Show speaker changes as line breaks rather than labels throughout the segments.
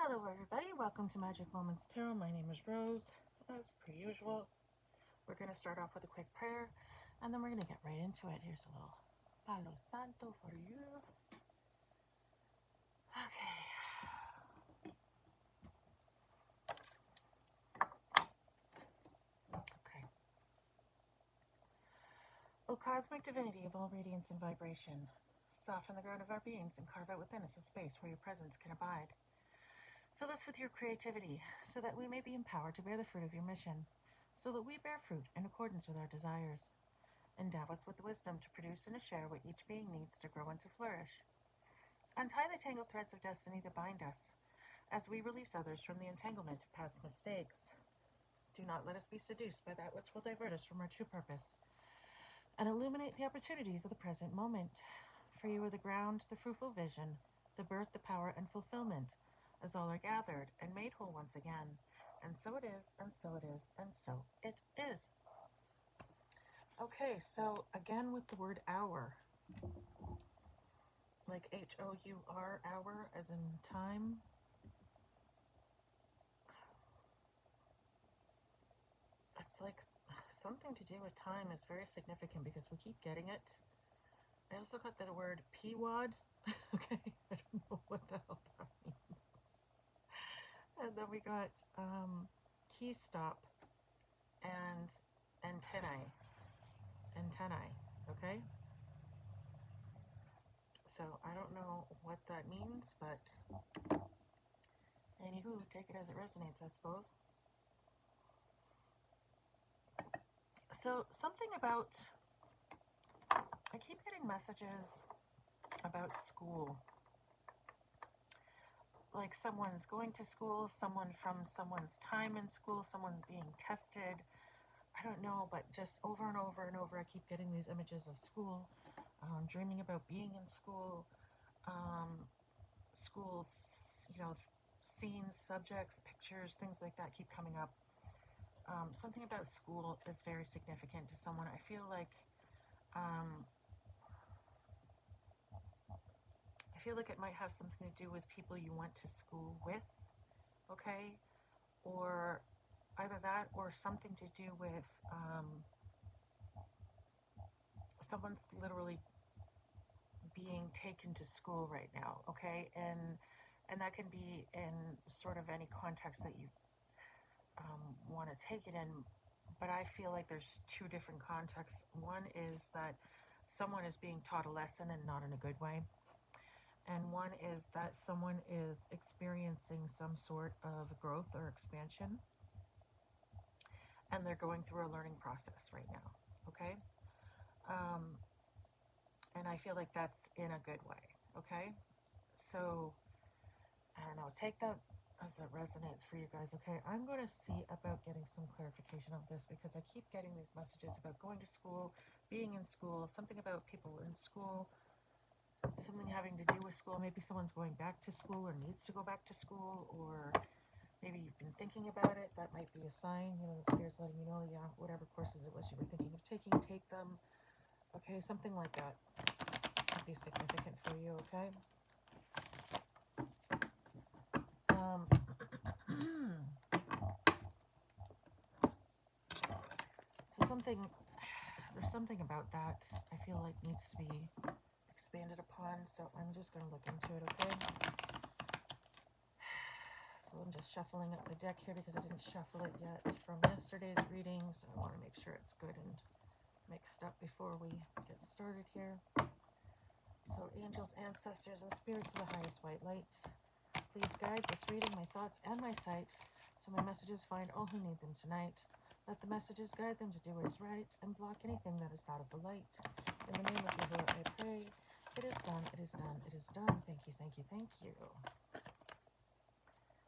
Hello everybody, welcome to Magic Moments Tarot. My name is Rose. As per usual, we're going to start off with a quick prayer and then we're going to get right into it. Here's a little Palo Santo for you. Okay. O cosmic divinity of all radiance and vibration, soften the ground of our beings and carve out within us a space where your presence can abide. Fill us with your creativity so that we may be empowered to bear the fruit of your mission, so that we bear fruit in accordance with our desires. Endow us with the wisdom to produce and to share what each being needs to grow and to flourish. Untie the tangled threads of destiny that bind us, as we release others from the entanglement of past mistakes. Do not let us be seduced by that which will divert us from our true purpose, and illuminate the opportunities of the present moment. For you are the ground, the fruitful vision, the birth, the power, and fulfillment, as all are gathered and made whole once again. And so it is, and so it is, and so it is. Okay, so again with the word hour, like H-O-U-R, hour, as in time. It's like something to do with time is very significant because we keep getting it. I also got the word P-wad. Okay, I don't know what the hell that means. And then we got key stop and antennae, okay? So I don't know what that means, but anywho, take it as it resonates, I suppose. So something about, I keep getting messages about school. Like someone's going to school, someone from someone's time in school, someone's being tested. I don't know, but just over and over and over, I keep getting these images of school, dreaming about being in school, schools, scenes, subjects, pictures, things like that keep coming up. Something about school is very significant to someone. I feel like it might have something to do with people you went to school with, okay? Or either that or something to do with someone's literally being taken to school right now, okay? And that can be in sort of any context that you want to take it in, but I feel like there's two different contexts. One is that someone is being taught a lesson and not in a good way, and one is that someone is experiencing some sort of growth or expansion and they're going through a learning process right now, okay? And I feel like that's in a good way, okay? So, I don't know, take that as it resonates for you guys, okay? I'm going to see about getting some clarification of this because I keep getting these messages about going to school, being in school, something about people in school, something having to do with school. Maybe someone's going back to school or needs to go back to school, or maybe you've been thinking about it. That might be a sign, the Spirit's letting you know, yeah, whatever courses it was you were thinking of taking, take them. Okay, something like that would be significant for you, okay? So there's something about that I feel like needs to be expanded upon, so I'm just going to look into it, okay? So I'm just shuffling up the deck here because I didn't shuffle it yet from yesterday's reading, so I want to make sure it's good and mixed up before we get started here. So angels, ancestors, and spirits of the highest white light, please guide this reading, my thoughts, and my sight, so my messages find all who need them tonight. Let the messages guide them to do what is right, and block anything that is not of the light. In the name of Yahuwah, I pray. It is done, it is done, it is done. Thank you, thank you, thank you.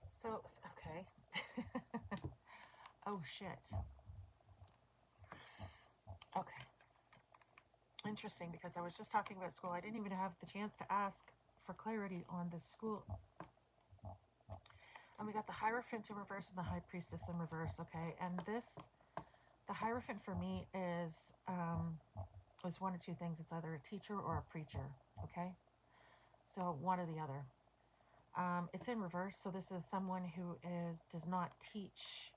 So, okay. Oh, shit. Okay. Interesting, because I was just talking about school. I didn't even have the chance to ask for clarity on this school. And we got the Hierophant in reverse and the High Priestess in reverse, okay? And the Hierophant for me is one of two things. It's either a teacher or a preacher, okay? So one or the other. It's in reverse, so this is someone who does not teach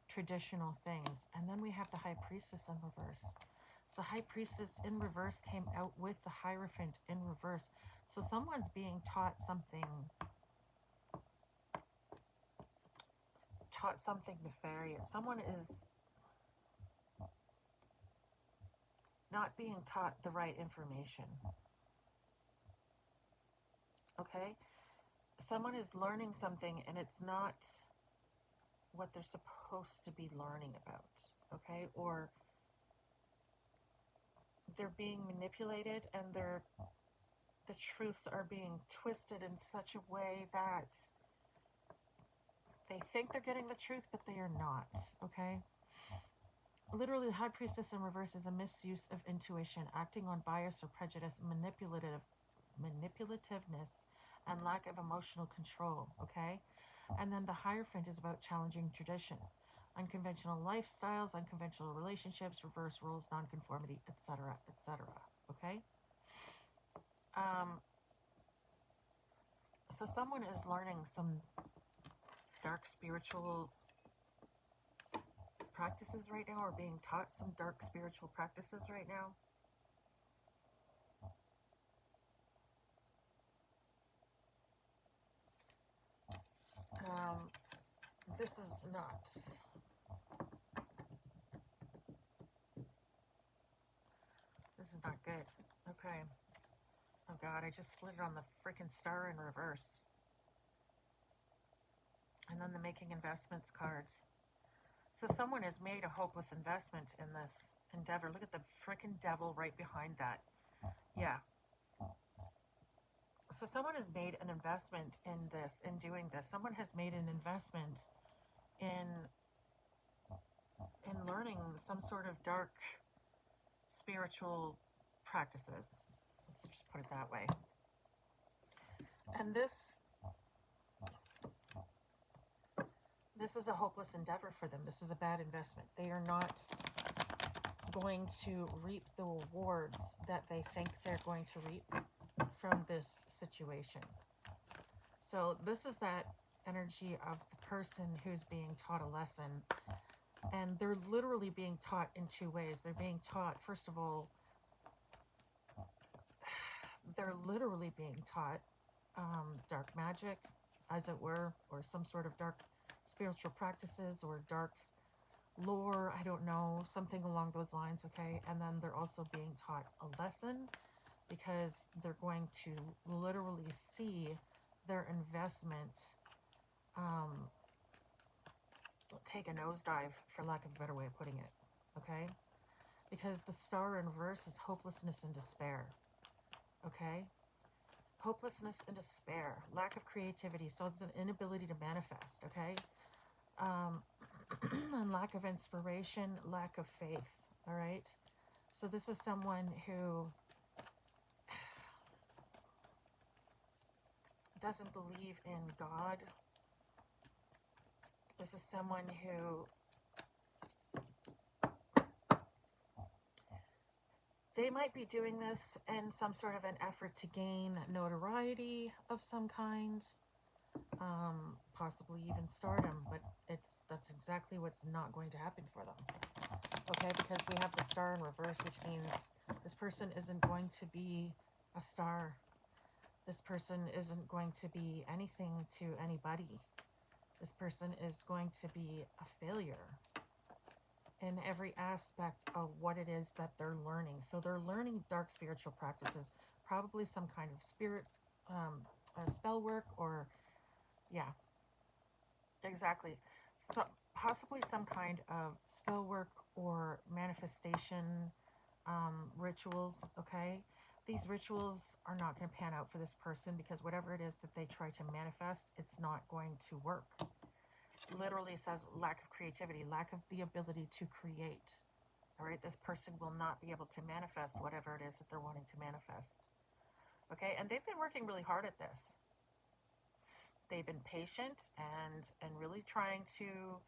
traditional things. And then we have the High Priestess in reverse. So the High Priestess in reverse came out with the Hierophant in reverse. So someone's being taught something nefarious. Someone is not being taught the right information. Okay? Someone is learning something and it's not what they're supposed to be learning about. Okay? Or they're being manipulated and the truths are being twisted in such a way that they think they're getting the truth, but they are not. Okay? Literally, the High Priestess in reverse is a misuse of intuition, acting on bias or prejudice, manipulativeness, and lack of emotional control. Okay? And then the Hierophant is about challenging tradition, unconventional lifestyles, unconventional relationships, reverse rules, nonconformity, etc., etc. Okay? So someone is learning some dark spiritual practices right now, or being taught some dark spiritual practices right now. This is not. This is not good. Okay. Oh God, I just split it on the freaking star in reverse. And then the making investments cards. So someone has made a hopeless investment in this endeavor. Look at the freaking devil right behind that. Yeah. So someone has made an investment in this, in doing this. Someone has made an investment in learning some sort of dark spiritual practices. Let's just put it that way. And this is a hopeless endeavor for them. This is a bad investment. They are not going to reap the rewards that they think they're going to reap from this situation. So this is that energy of the person who's being taught a lesson, and they're literally being taught in two ways. They're being taught, first of all, they're literally being taught dark magic, as it were, or some sort of dark spiritual practices or dark lore, I don't know, something along those lines, okay? And then they're also being taught a lesson, because they're going to literally see their investment take a nosedive, for lack of a better way of putting it, okay? Because the star in reverse is hopelessness and despair, okay? Hopelessness and despair, lack of creativity, so it's an inability to manifest, okay? And lack of inspiration, lack of faith, all right? So this is someone who doesn't believe in God. This is someone who they might be doing this in some sort of an effort to gain notoriety of some kind, possibly even stardom, but that's exactly what's not going to happen for them. Okay, because we have the star in reverse, which means this person isn't going to be a star. This person isn't going to be anything to anybody. This person is going to be a failure in every aspect of what it is that they're learning. So they're learning dark spiritual practices, probably some kind of spirit spell work, or yeah, exactly. So possibly some kind of spell work or manifestation rituals, okay? These rituals are not going to pan out for this person, because whatever it is that they try to manifest, it's not going to work. Literally says lack of creativity, lack of the ability to create. All right, this person will not be able to manifest whatever it is that they're wanting to manifest. Okay, and they've been working really hard at this. They've been patient and really trying to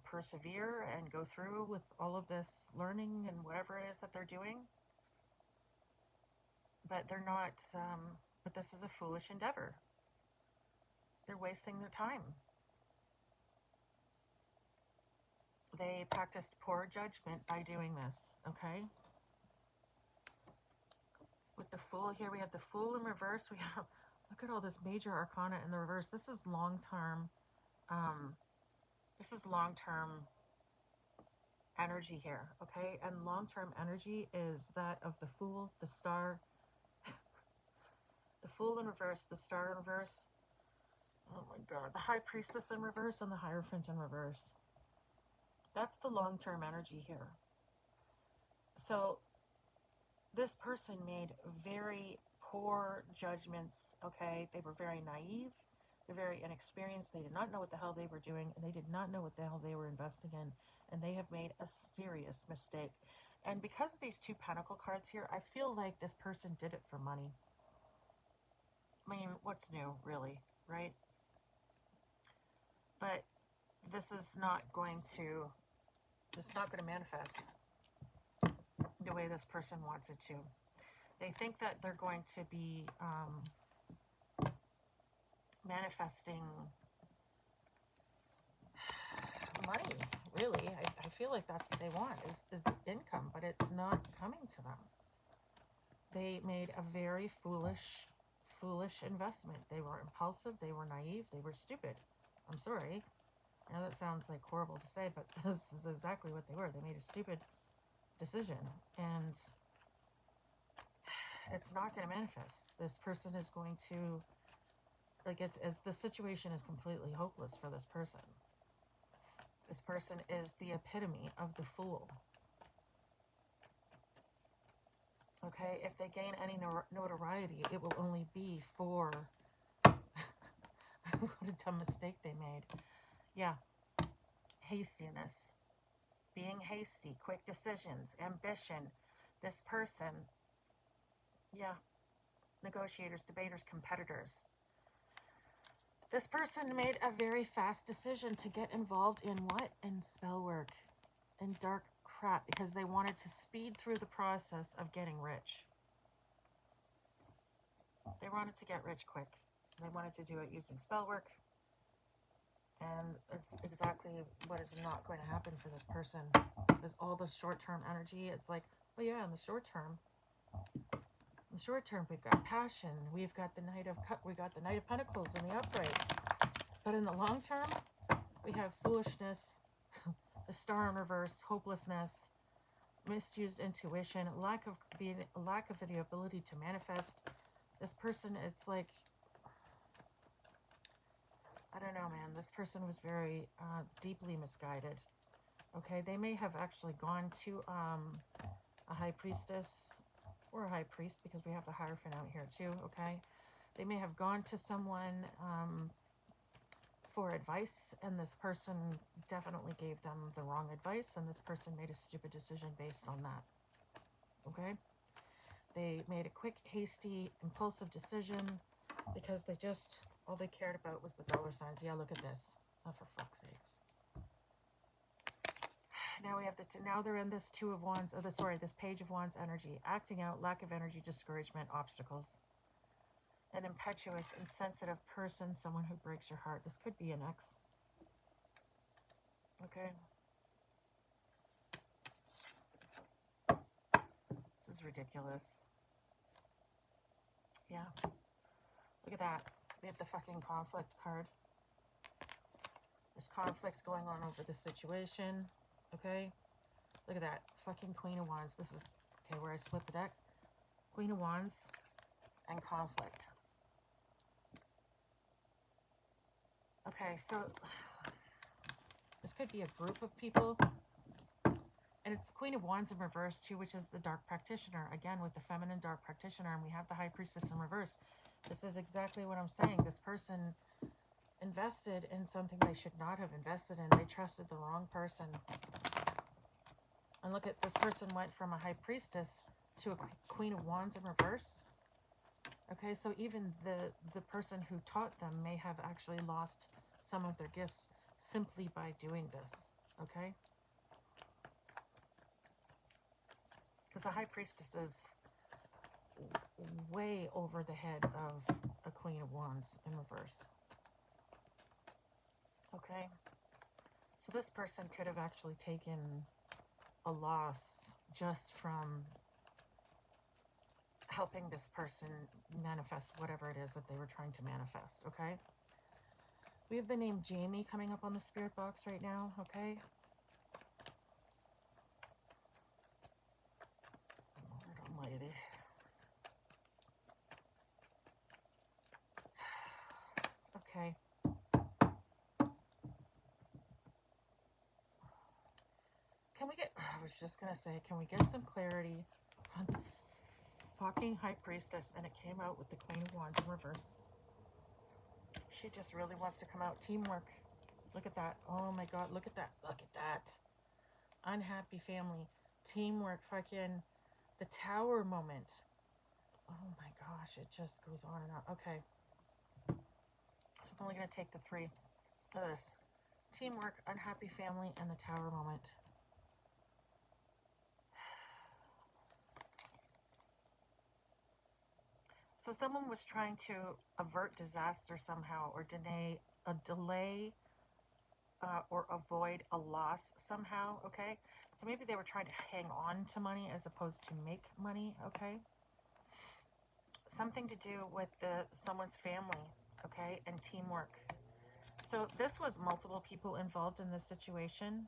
persevere and go through with all of this learning and whatever it is that they're doing. But they're not, but this is a foolish endeavor. they're wasting their time. They practiced poor judgment by doing this, okay? With the Fool here, we have the Fool in reverse. We have, look at all this major arcana in the reverse. This is long-term, energy here, okay? And long-term energy is that of the Fool, the Star, the Fool in reverse, the Star in reverse. Oh my God, the High Priestess in reverse and the Hierophant in reverse. That's the long-term energy here. So this person made very poor judgments, okay? They were very naive. They're very inexperienced. They did not know what the hell they were doing, and they did not know what the hell they were investing in, and they have made a serious mistake. And because of these 2 Pentacle cards here, I feel like this person did it for money. I mean, what's new, really, right? But this is not going to manifest the way this person wants it to. They think that they're going to be manifesting money, really. I feel like that's what they want, is income, but it's not coming to them. They made a very foolish investment. They were impulsive, they were naive, they were stupid. I'm sorry. I know that sounds like horrible to say, but this is exactly what they were. They made a stupid decision, and it's not going to manifest. This person is going to, like, the situation is completely hopeless for this person. This person is the epitome of the Fool. Okay, if they gain any notoriety, it will only be for what a dumb mistake they made. Yeah, hastiness, being hasty, quick decisions, ambition. This person, yeah, negotiators, debaters, competitors. This person made a very fast decision to get involved in what? In spell work, in dark crap, because they wanted to speed through the process of getting rich. They wanted to get rich quick. They wanted to do it using spell work. And it's exactly what is not going to happen for this person. There's all the short-term energy. It's like, oh yeah, in the short term, we've got passion. We've got the Knight of Pentacles in the upright. But in the long term, we have foolishness, the Star in reverse, hopelessness, misused intuition, lack of the ability to manifest. This person, it's like, I don't know, man. This person was very deeply misguided. Okay, they may have actually gone to a High Priestess or a High Priest, because we have the Hierophant out here too, okay? They may have gone to someone for advice, and this person definitely gave them the wrong advice, and this person made a stupid decision based on that, okay? They made a quick, hasty, impulsive decision because all they cared about was the dollar signs. Yeah, look at this. Oh, for fuck's sakes. Now we have now they're in this this Page of Wands energy. Acting out, lack of energy, discouragement, obstacles. An impetuous, insensitive person, someone who breaks your heart. This could be an ex. Okay. This is ridiculous. Yeah. Look at that. We have the fucking conflict card. There's conflicts going on over the situation. Okay? Look at that. Fucking Queen of Wands. This is, okay, where I split the deck. Queen of Wands and conflict. Okay, so this could be a group of people. And it's the Queen of Wands in reverse too, which is the Dark Practitioner. Again, with the feminine Dark Practitioner, and we have the High Priestess in reverse. This is exactly what I'm saying. This person invested in something they should not have invested in. They trusted the wrong person. And look at this person went from a High Priestess to a Queen of Wands in reverse. Okay, so even the person who taught them may have actually lost some of their gifts simply by doing this. Okay? Because a High Priestess is way over the head of a Queen of Wands in reverse. Okay? So this person could have actually taken a loss just from helping this person manifest whatever it is that they were trying to manifest, okay? We have the name Jamie coming up on the spirit box right now, okay? Lord Almighty. Okay. Can we get, I was just going to say, can we get some clarity on the fucking High Priestess? And it came out with the Queen of Wands in reverse. She just really wants to come out. Teamwork. Look at that. Oh my God, look at that. Look at that. Unhappy family. Teamwork. Fucking the Tower moment. Oh my gosh, it just goes on and on. Okay. So I'm only going to take the three. Look at this. Teamwork, unhappy family, and the Tower moment. So someone was trying to avert disaster somehow, or delay or avoid a loss somehow, okay? So maybe they were trying to hang on to money as opposed to make money, okay? Something to do with someone's family, okay, and teamwork. So this was multiple people involved in this situation,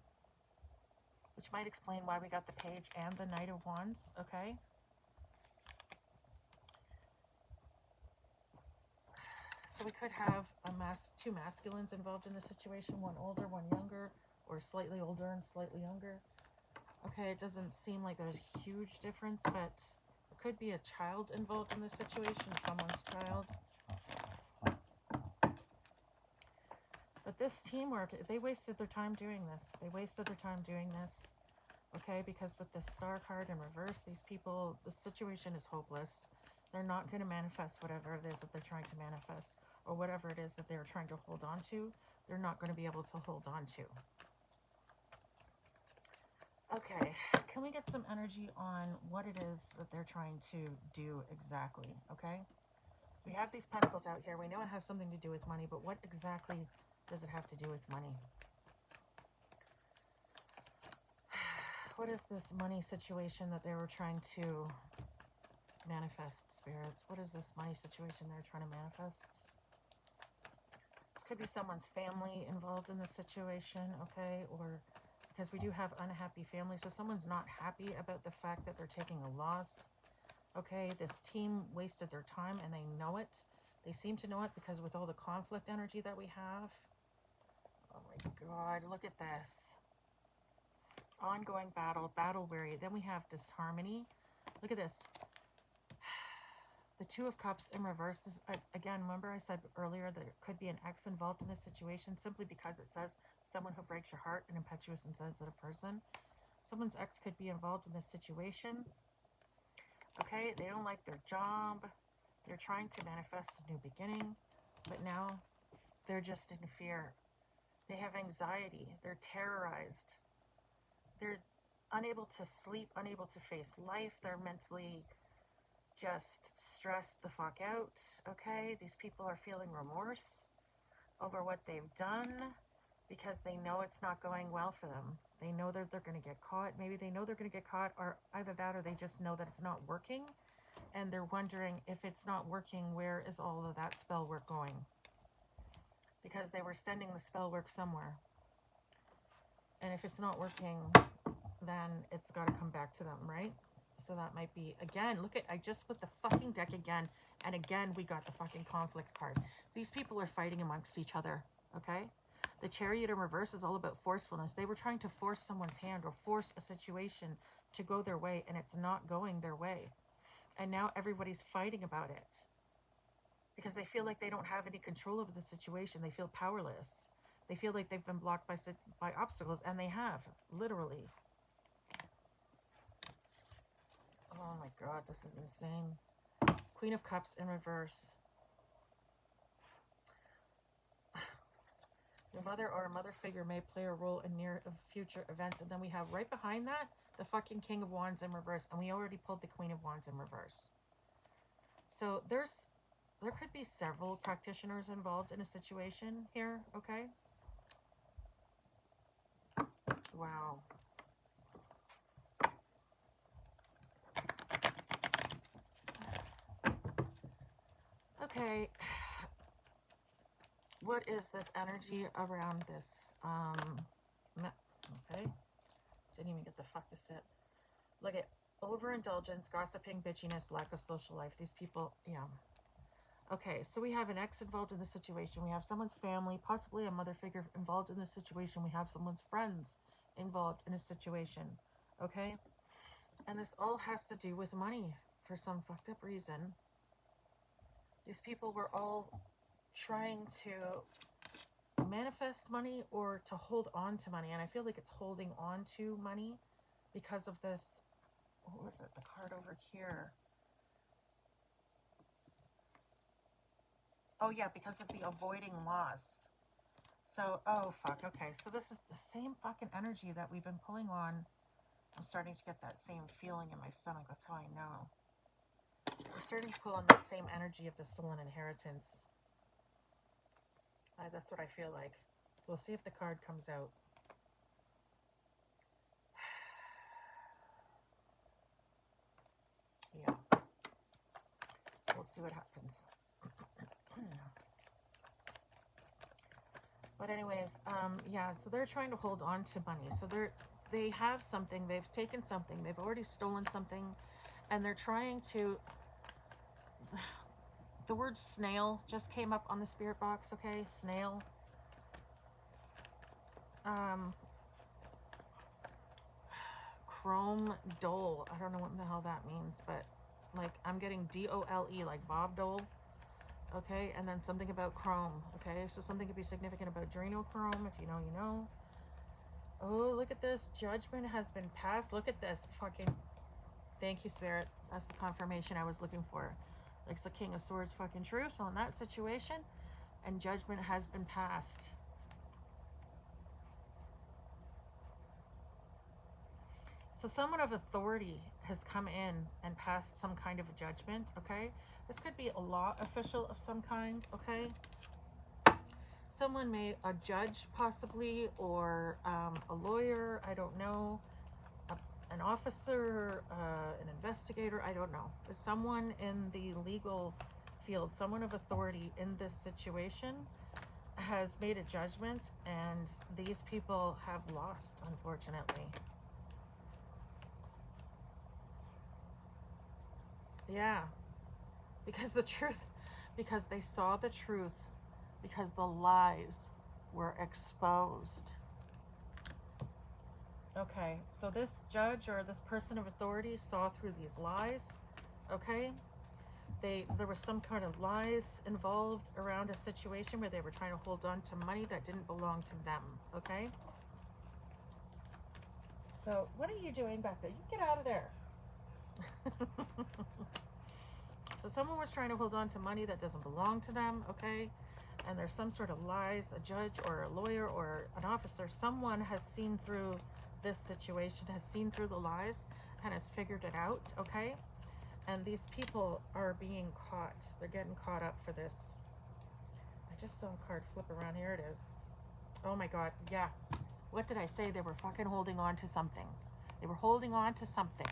which might explain why we got the Page and the Knight of Wands, okay? So we could have two masculines involved in the situation, one older, one younger, or slightly older and slightly younger. Okay, it doesn't seem like there's a huge difference, but there could be a child involved in the situation, someone's child. But this teamwork, they wasted their time doing this. They wasted their time doing this, okay? Because with the Star card in reverse, these people, the situation is hopeless. They're not going to manifest whatever it is that they're trying to manifest, or whatever it is that they're trying to hold on to, they're not going to be able to hold on to. Okay, can we get some energy on what it is that they're trying to do exactly, okay? We have these pentacles out here. We know it has something to do with money, but what exactly does it have to do with money? What is this money situation that they were trying to manifest, spirits? What is this money situation they're trying to manifest? This could be someone's family involved in the situation, okay? Or because we do have unhappy families, so someone's not happy about the fact that they're taking a loss, okay? This team wasted their time and they know it. They seem to know it because with all the conflict energy that we have, oh my God, look at this. Ongoing battle, battle weary. Then we have disharmony. Look at this. The Two of Cups in reverse. This, again, remember I said earlier that it could be an ex involved in this situation simply because it says someone who breaks your heart, an impetuous and sensitive person. Someone's ex could be involved in this situation. Okay, they don't like their job. They're trying to manifest a new beginning, but now they're just in fear. They have anxiety. They're terrorized. They're unable to sleep, unable to face life. They're mentally just stressed the fuck out, okay? These people are feeling remorse over what they've done because they know it's not going well for them. They know that they're going to get caught. Maybe they know they're going to get caught, or either that or they just know that it's not working, and they're wondering if it's not working, where is all of that spell work going? Because they were sending the spell work somewhere. And if it's not working, then it's got to come back to them, right? So that might be, again, look at, I just split the fucking deck again, and again, we got the fucking conflict card. These people are fighting amongst each other, okay? The Chariot in reverse is all about forcefulness. They were trying to force someone's hand or force a situation to go their way, and it's not going their way. And now everybody's fighting about it because they feel like they don't have any control over the situation. They feel powerless. They feel like they've been blocked by obstacles, and they have, literally. Oh my God, this is insane. Queen of Cups in reverse. Your mother or a mother figure may play a role in near future events. And then we have right behind that, the fucking King of Wands in reverse. And we already pulled the Queen of Wands in reverse. So there could be several practitioners involved in a situation here, okay? Wow. Okay. What is this energy around this? Okay. Didn't even get the fuck to sit. Look at overindulgence, gossiping, bitchiness, lack of social life. These people, yeah. Okay, so we have an ex involved in the situation. We have someone's family, possibly a mother figure involved in the situation. We have someone's friends involved in a situation. Okay? And this all has to do with money for some fucked up reason. These people were all trying to manifest money or to hold on to money. And I feel like it's holding on to money because of this. What was it? The card over here. Oh, yeah, because of the avoiding loss. So, oh, fuck. Okay, so this is the same fucking energy that we've been pulling on. I'm starting to get that same feeling in my stomach. That's how I know. We're starting to pull on that same energy of the stolen inheritance. That's what I feel like. We'll see if the card comes out. Yeah. We'll see what happens. But anyways, yeah, so they're trying to hold on to money. So they have something, they've taken something, they've already stolen something, and they're trying to... The word snail just came up on the spirit box, okay? Snail. Chrome Dole. I don't know what the hell that means, but like I'm getting D-O-L-E, like Bob Dole. Okay, and then something about chrome. Okay, so something could be significant about adrenochrome. If you know, you know. Oh, look at this. Judgment has been passed. Look at this. Fucking... Thank you, Spirit. That's the confirmation I was looking for. Like the King of Swords fucking truth on that situation. And judgment has been passed. So someone of authority has come in and passed some kind of a judgment, okay? This could be a law official of some kind, okay? Someone may, a judge possibly, or a lawyer, I don't know, an officer, an investigator, I don't know. Someone in the legal field, someone of authority in this situation has made a judgment, and these people have lost, unfortunately. Yeah, because the truth, because they saw the truth, because the lies were exposed. Okay, so this judge or this person of authority saw through these lies, okay? There was some kind of lies involved around a situation where they were trying to hold on to money that didn't belong to them, okay? So, what are you doing back there? You get out of there. So someone was trying to hold on to money that doesn't belong to them, okay? And there's some sort of lies, a judge or a lawyer or an officer, someone has seen through this situation, has seen through the lies and has figured it out, okay? And these people are being caught. They're getting caught up for this. I just saw a card flip around. Here it is. Oh my God, yeah. What did I say? They were fucking holding on to something. They were holding on to something.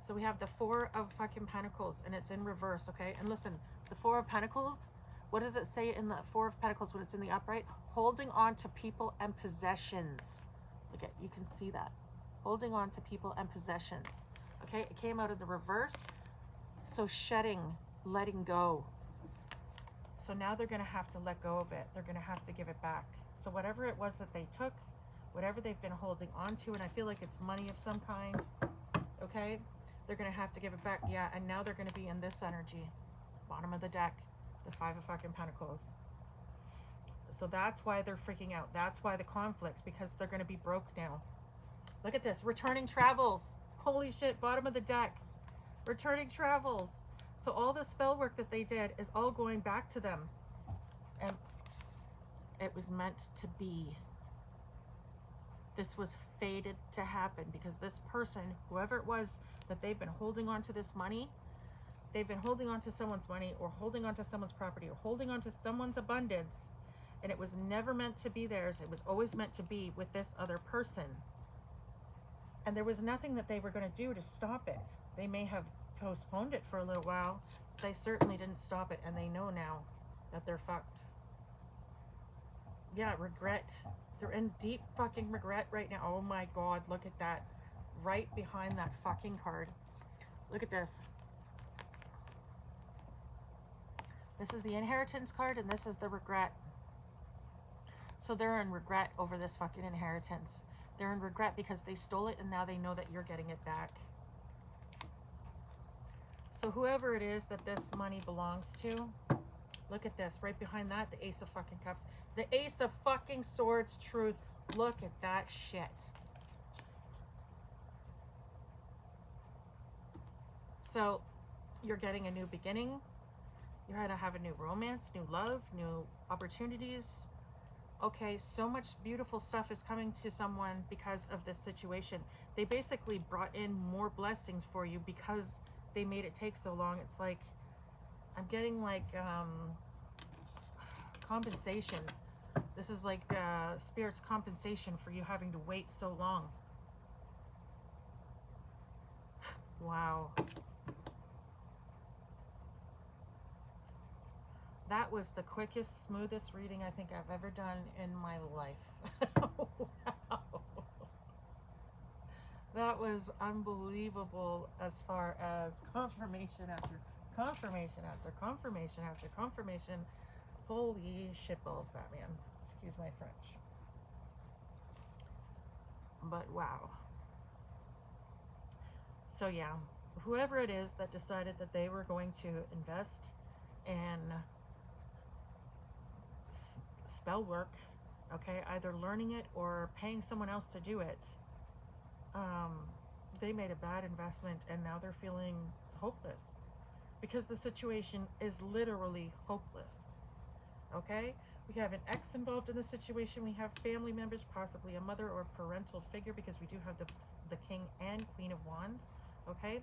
So we have the Four of fucking Pentacles, and it's in reverse, okay? And listen, the Four of Pentacles, what does it say in the Four of Pentacles when it's in the upright? Holding on to people and possessions. Look at, you can see that. Holding on to people and possessions. Okay, it came out of the reverse. So shedding, letting go. So now they're going to have to let go of it. They're going to have to give it back. So whatever it was that they took, whatever they've been holding on to, and I feel like it's money of some kind, okay? They're going to have to give it back. Yeah, and now they're going to be in this energy. Bottom of the deck. The Five of fucking Pentacles. So that's why they're freaking out. That's why the conflicts, because they're going to be broke now. Look at this. Returning travels. Holy shit. Bottom of the deck. Returning travels. So all the spell work that they did is all going back to them. And it was meant to be. This was fated to happen because this person, whoever it was that they've been holding on to this money, they've been holding on to someone's money or holding on to someone's property or holding on to someone's abundance, and it was never meant to be theirs. It was always meant to be with this other person. And there was nothing that they were going to do to stop it. They may have postponed it for a little while. They certainly didn't stop it, and they know now that they're fucked. Yeah, regret. They're in deep fucking regret right now. Oh my God, look at that. Right behind that fucking card. Look at this. This is the inheritance card, and this is the regret. So they're in regret over this fucking inheritance. They're in regret because they stole it, and now they know that you're getting it back. So whoever it is that this money belongs to, look at this. Right behind that, the Ace of fucking Cups. The Ace of fucking Swords, truth. Look at that shit. So you're getting a new beginning. You're going to have a new romance, new love, new opportunities. Okay, so much beautiful stuff is coming to someone because of this situation. They basically brought in more blessings for you because they made it take so long. It's like, I'm getting like compensation. This is like Spirit's compensation for you having to wait so long. Wow. That was the quickest, smoothest reading I think I've ever done in my life. Wow. That was unbelievable as far as confirmation after confirmation after confirmation after confirmation. Holy shitballs, Batman. Excuse my French. But wow. So yeah, whoever it is that decided that they were going to invest in spell work, okay, either learning it or paying someone else to do it, they made a bad investment, and now they're feeling hopeless because the situation is literally hopeless. Okay, we have an ex involved in the situation. We have family members, possibly a mother or parental figure, because we do have the King and Queen of Wands. Okay,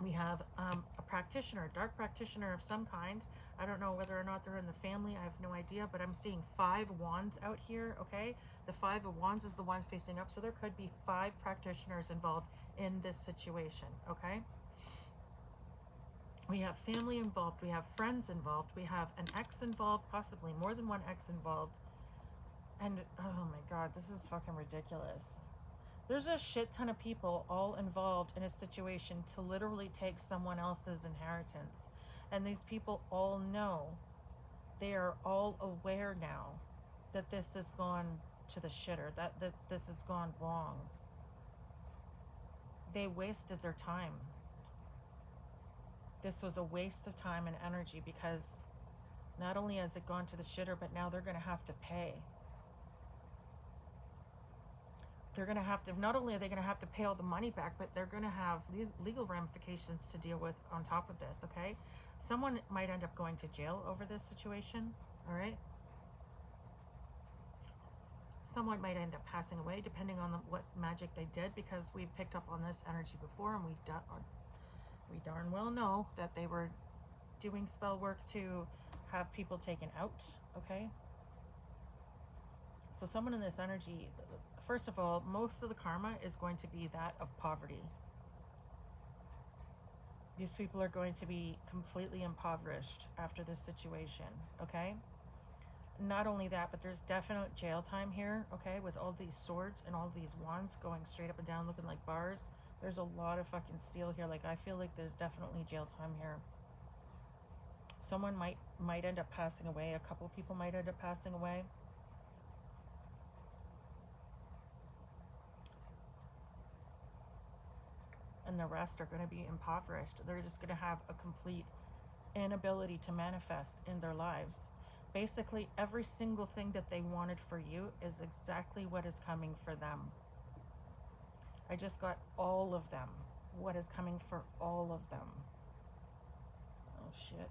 we have a practitioner, a dark practitioner of some kind. I don't know whether or not they're in the family. I have no idea, but I'm seeing 5 wands out here, okay? The 5 of wands is the one facing up, so there could be 5 practitioners involved in this situation, okay? We have family involved. We have friends involved. We have an ex involved, possibly more than one ex involved. And, oh my God, this is fucking ridiculous. There's a shit ton of people all involved in a situation to literally take someone else's inheritance. And these people all know, they are all aware now that this has gone to the shitter, that this has gone wrong. They wasted their time. This was a waste of time and energy because not only has it gone to the shitter, but now they're going to have to pay. They're going to have to, not only are they going to have to pay all the money back, but they're going to have legal ramifications to deal with on top of this, okay? Someone might end up going to jail over this situation, all right? Someone might end up passing away depending on what magic they did, because we've picked up on this energy before, and we darn well know that they were doing spell work to have people taken out, okay? So someone in this energy, first of all, most of the karma is going to be that of poverty. These people are going to be completely impoverished after this situation, okay? Not only that, but there's definite jail time here, okay? With all these swords and all these wands going straight up and down looking like bars. There's a lot of fucking steel here. Like, I feel like there's definitely jail time here. Someone might end up passing away. A couple of people might end up passing away. And the rest are going to be impoverished. They're just going to have a complete inability to manifest in their lives. Basically, every single thing that they wanted for you is exactly what is coming for them. I just got all of them. What is coming for all of them? Oh, shit.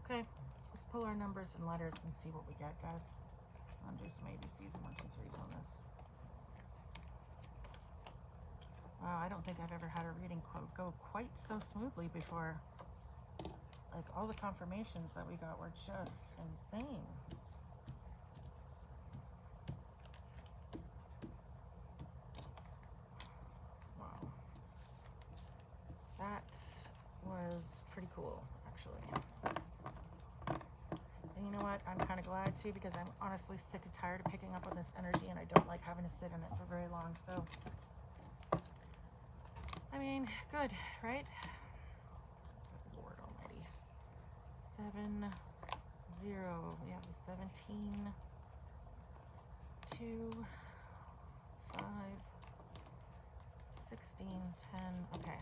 Okay, let's pull our numbers and letters and see what we get, guys. I'm just maybe season 1, 2, 3s on this. Wow, I don't think I've ever had a reading go quite so smoothly before. Like, all the confirmations that we got were just insane. Wow. That was pretty cool, actually. And you know what? I'm kind of glad too, because I'm honestly sick and tired of picking up on this energy, and I don't like having to sit in it for very long. So, I mean, good, right? Good Lord Almighty. 7, 0. We have the 17, 2, 5, 16, 10. Okay.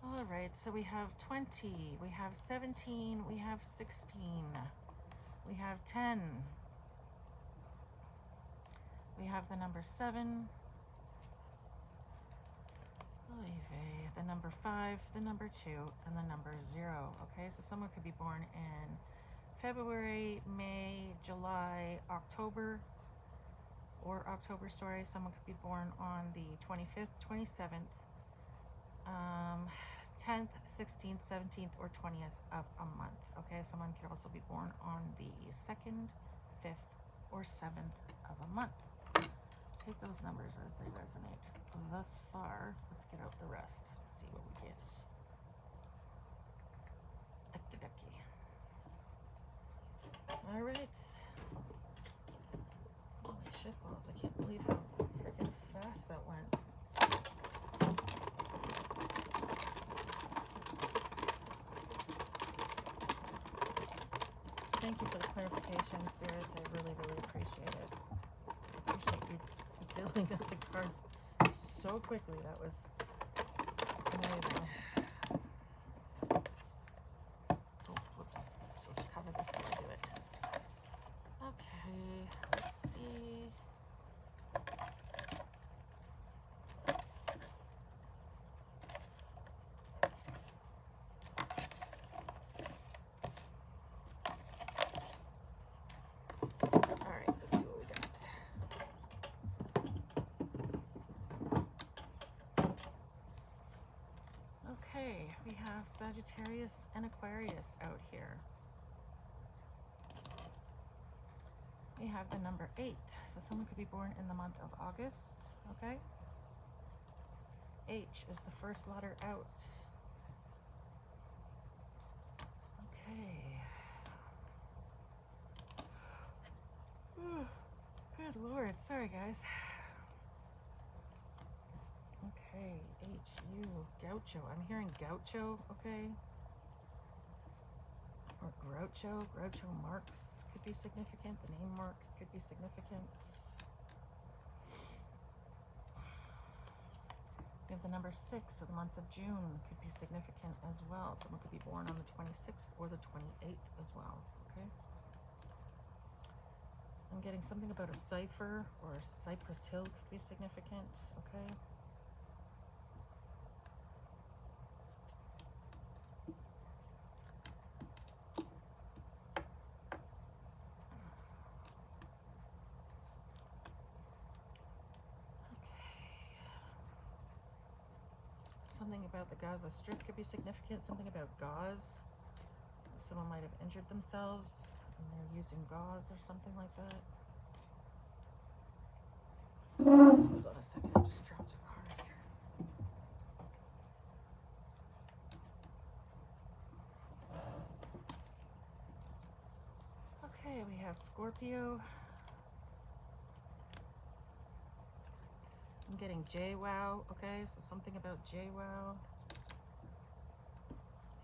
All right, so we have 20, we have 17, we have 16, we have 10, we have the number 7, the number 5, the number 2, and the number 0. Okay, so someone could be born in February, May, July, October, or October, sorry. Someone could be born on the 25th, 27th, 10th, 16th, 17th, or 20th of a month. Okay, someone could also be born on the 2nd, 5th, or 7th of a month. Take those numbers as they resonate thus far. Let's get out the rest. Let's see what we get. Ducky ducky. All right. Holy shitballs, I can't believe how freaking fast that went. Thank you for the clarification, spirits. I really, really appreciate it. I appreciate you dealing out the cards so quickly. That was amazing. Oh, whoops. I'm supposed to cover this while I do it. Okay, let's see. All right, let's see what we got. Okay, we have Sagittarius and Aquarius out here. We have the number 8, so someone could be born in the month of August, okay? H is the first letter out. Okay. Good Lord, sorry guys. Okay, H-U, Gaucho. I'm hearing Gaucho, okay? Or Groucho. Groucho Marx could be significant. The name Mark could be significant. We have the number 6 of the month of June could be significant as well. Someone could be born on the 26th or the 28th as well, okay? I'm getting something about a cipher or a Cypress Hill could be significant, okay? Something about the Gaza Strip could be significant. Something about gauze. Someone might have injured themselves and they're using gauze or something like that. Hold on a second, I just dropped a card here. Okay, we have Scorpio. I'm getting JWoww, okay, so something about JWoww.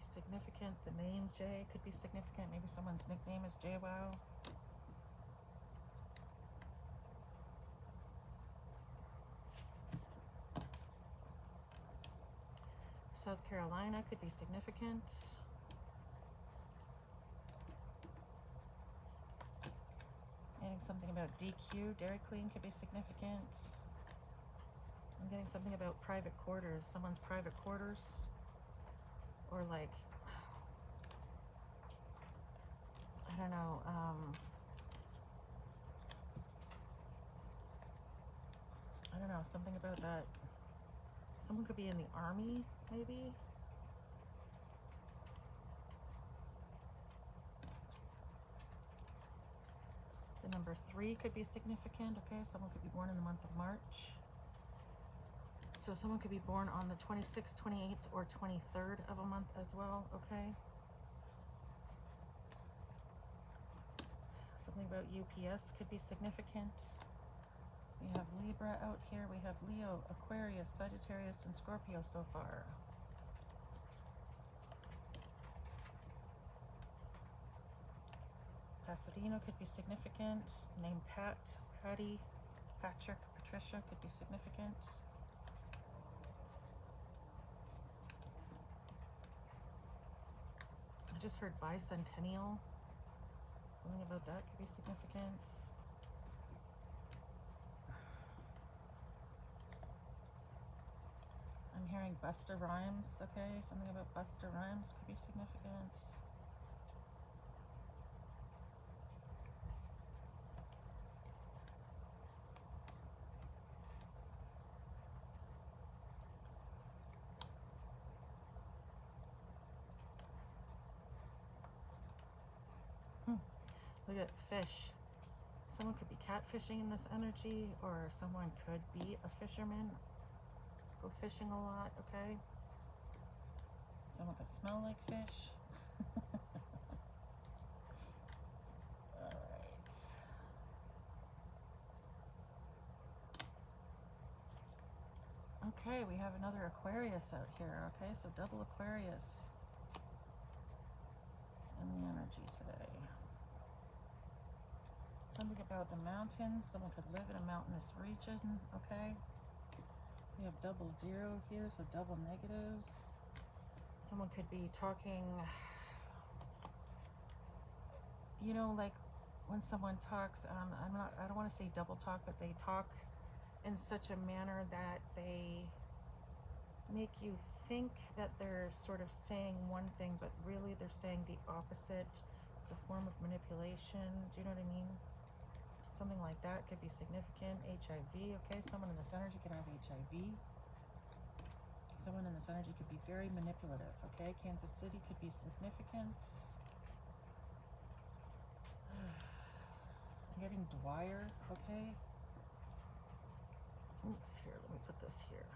Significant, the name J could be significant. Maybe someone's nickname is JWoww. South Carolina could be significant. Getting something about DQ, Dairy Queen could be significant. I'm getting something about private quarters, someone's private quarters. Or like, I don't know, don't know, something about that. Someone could be in the army, maybe. The number 3 could be significant, okay? Someone could be born in the month of March. So someone could be born on the 26th, 28th, or 23rd of a month as well, okay? Something about UPS could be significant. We have Libra out here. We have Leo, Aquarius, Sagittarius, and Scorpio so far. Pasadena could be significant. Name Pat, Patty, Patrick, Patricia could be significant. I just heard bicentennial. Something about that could be significant. I'm hearing Busta Rhymes, okay? Something about Busta Rhymes could be significant. Look at fish. Someone could be catfishing in this energy, or someone could be a fisherman. Go fishing a lot, okay? Someone could smell like fish. Alright. Okay, we have another Aquarius out here, okay? So double Aquarius in the energy today. Something about the mountains. Someone could live in a mountainous region, okay? We have double 0 here, so double negatives. Someone could be talking, you know, like when someone talks, I don't want to say double talk, but they talk in such a manner that they make you think that they're sort of saying one thing, but really they're saying the opposite. It's a form of manipulation. Do you know what I mean? Something like that could be significant. HIV, okay? Someone in this energy could have HIV. Someone in this energy could be very manipulative, okay? Kansas City could be significant. I'm getting Dwyer, okay? Oops, here, let me put this here.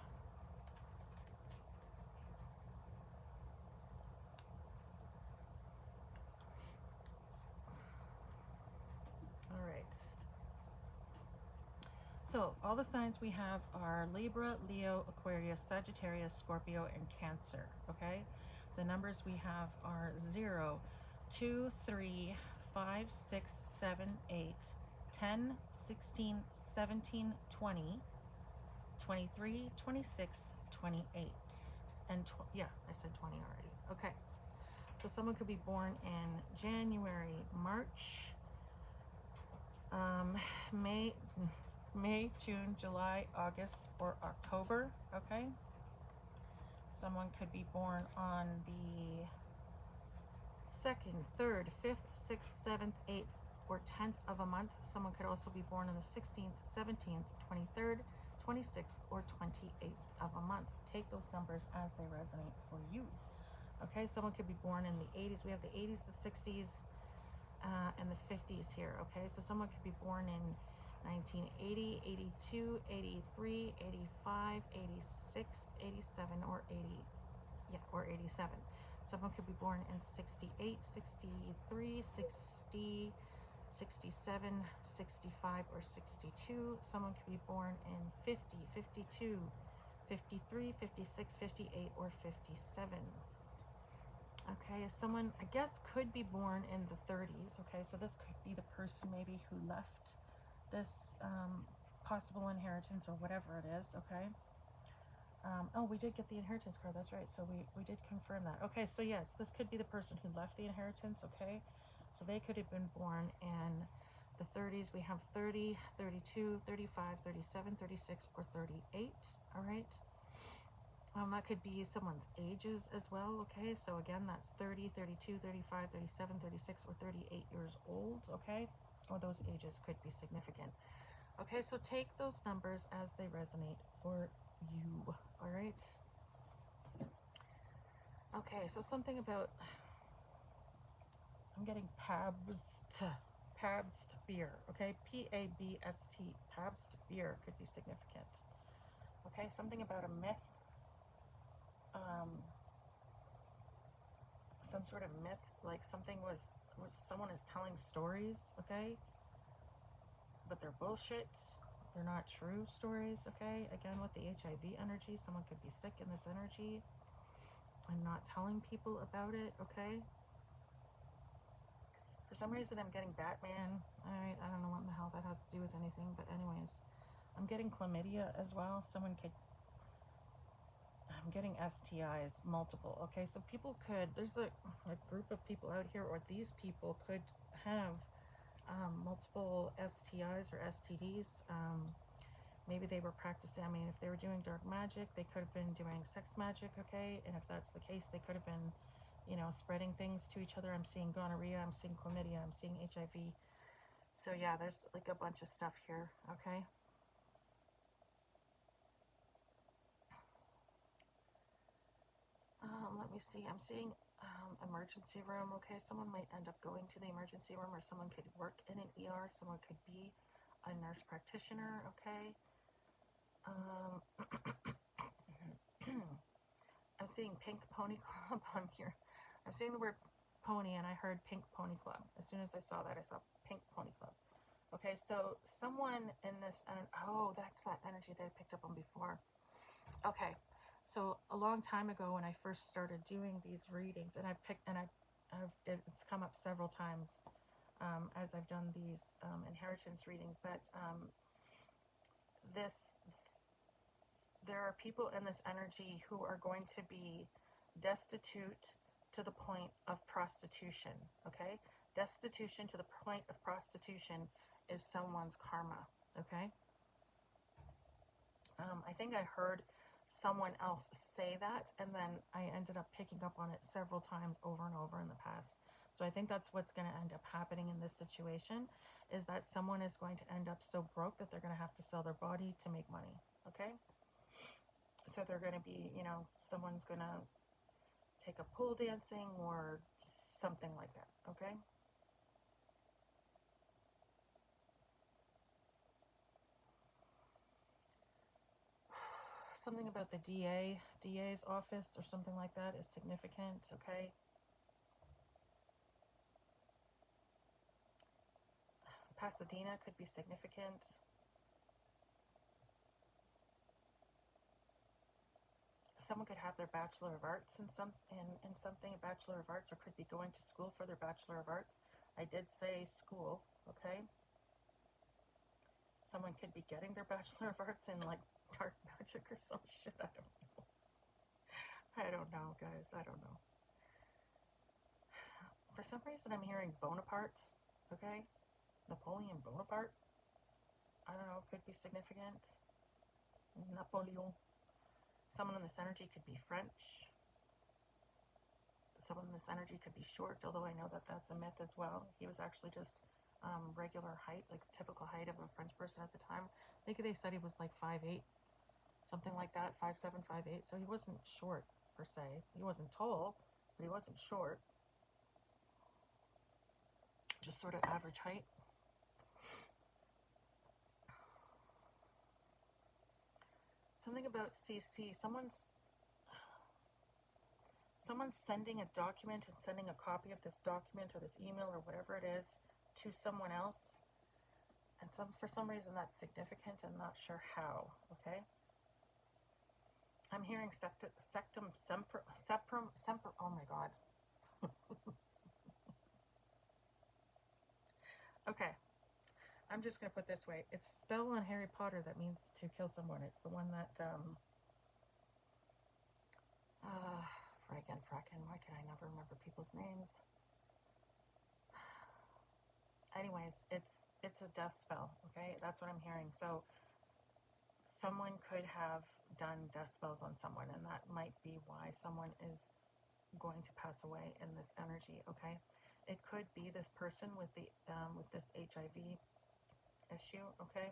All right. So all the signs we have are Libra, Leo, Aquarius, Sagittarius, Scorpio, and Cancer, okay? The numbers we have are 0, 2, 3, 5, 6, 7, 8, 10, 16, 17, 20, 23, 26, 28, and yeah, I said 20 already. Okay, so someone could be born in January, March, May, June, July, August, or October, okay? Someone could be born on the 2nd, 3rd, 5th, 6th, 7th, 8th, or 10th of a month. Someone could also be born on the 16th, 17th, 23rd, 26th, or 28th of a month. Take those numbers as they resonate for you. Okay, someone could be born in the 80s. We have the 80s, the 60s, and the 50s here. Okay, so someone could be born in 1980, 82, 83, 85, 86, 87, or 87. Someone could be born in 68, 63, 60, 67, 65, or 62. Someone could be born in 50, 52, 53, 56, 58, or 57. Okay, someone, I guess, could be born in the 30s. Okay, so this could be the person maybe who left this possible inheritance or whatever it is. Okay. Oh, we did get the inheritance card. That's right. So we did confirm that. Okay, so yes, this could be the person who left the inheritance. Okay, so they could have been born in the 30s. We have 30, 32, 35, 37, 36, or 38. All right. That could be someone's ages as well, okay? So again, that's 30, 32, 35, 37, 36, or 38 years old, okay? Or those ages could be significant. Okay, so take those numbers as they resonate for you, all right? Okay, so something about, I'm getting Pabst beer, okay? Pabst, Pabst beer could be significant. Okay, something about a myth, um, some sort of myth, like something was someone is telling stories, okay? But they're bullshit. They're not true stories, okay? Again, with the HIV energy, someone could be sick in this energy and not telling people about it, okay? For some reason, I'm getting Batman. Alright, I don't know what the hell that has to do with anything, but anyways. I'm getting chlamydia as well. Someone could... I'm getting STIs, multiple, okay? So people could... There's a group of people out here, or these people could have multiple STIs or STDs. Maybe they were practicing, I mean, if they were doing dark magic, they could have been doing sex magic, okay? And if that's the case, they could have been, you know, spreading things to each other. I'm seeing gonorrhea, I'm seeing chlamydia, I'm seeing HIV. So yeah, there's like a bunch of stuff here, okay? Let me see, I'm seeing emergency room, okay? Someone might end up going to the emergency room, or someone could work in an ER, someone could be a nurse practitioner, okay? I'm seeing Pink Pony Club on here. I'm seeing the word pony and I heard Pink Pony Club. As soon as I saw that, I saw Pink Pony Club. Okay, so someone in this, oh, that's that energy that I picked up on before. Okay, so a long time ago when I first started doing these readings, and it's come up several times as I've done these inheritance readings, that there are people in this energy who are going to be destitute to the point of prostitution, okay? Destitution to the point of prostitution is someone's karma, okay? I think I heard someone else say that, and then I ended up picking up on it several times over and over in the past. So I think that's what's going to end up happening in this situation, is that someone is going to end up so broke that they're going to have to sell their body to make money, okay? So they're going to be, you know, someone's going to take up pole dancing or something like that, okay? Something about the DA's office or something like that is significant, okay? Pasadena could be significant. Someone could have their Bachelor of Arts in something, a Bachelor of Arts, or could be going to school for their Bachelor of Arts. I did say school, okay? Someone could be getting their Bachelor of Arts in like dark magic or some shit. I don't know. I don't know, guys. I don't know. For some reason, I'm hearing Bonaparte, okay? Napoleon Bonaparte. I don't know, could be significant. Napoleon. Someone in this energy could be French. Someone in this energy could be short, although I know that that's a myth as well. He was actually just regular height, like the typical height of a French person at the time. I think they said he was like 5'8", something like that, 5'7", 5'8". So he wasn't short per se. He wasn't tall, but he wasn't short. Just sort of average height. Something about CC. Someone's sending a document and sending a copy of this document or this email or whatever it is to someone else. And for some reason that's significant. I'm not sure how, okay? I'm hearing sectum semper, oh my god. Okay, I'm just going to put it this way. It's a spell on Harry Potter that means to kill someone. It's the one that, Fracken, why can I never remember people's names? Anyways, it's a death spell, okay? That's what I'm hearing. So someone could have done death spells on someone, and that might be why someone is going to pass away in this energy, okay? It could be this person with the with this HIV issue, okay?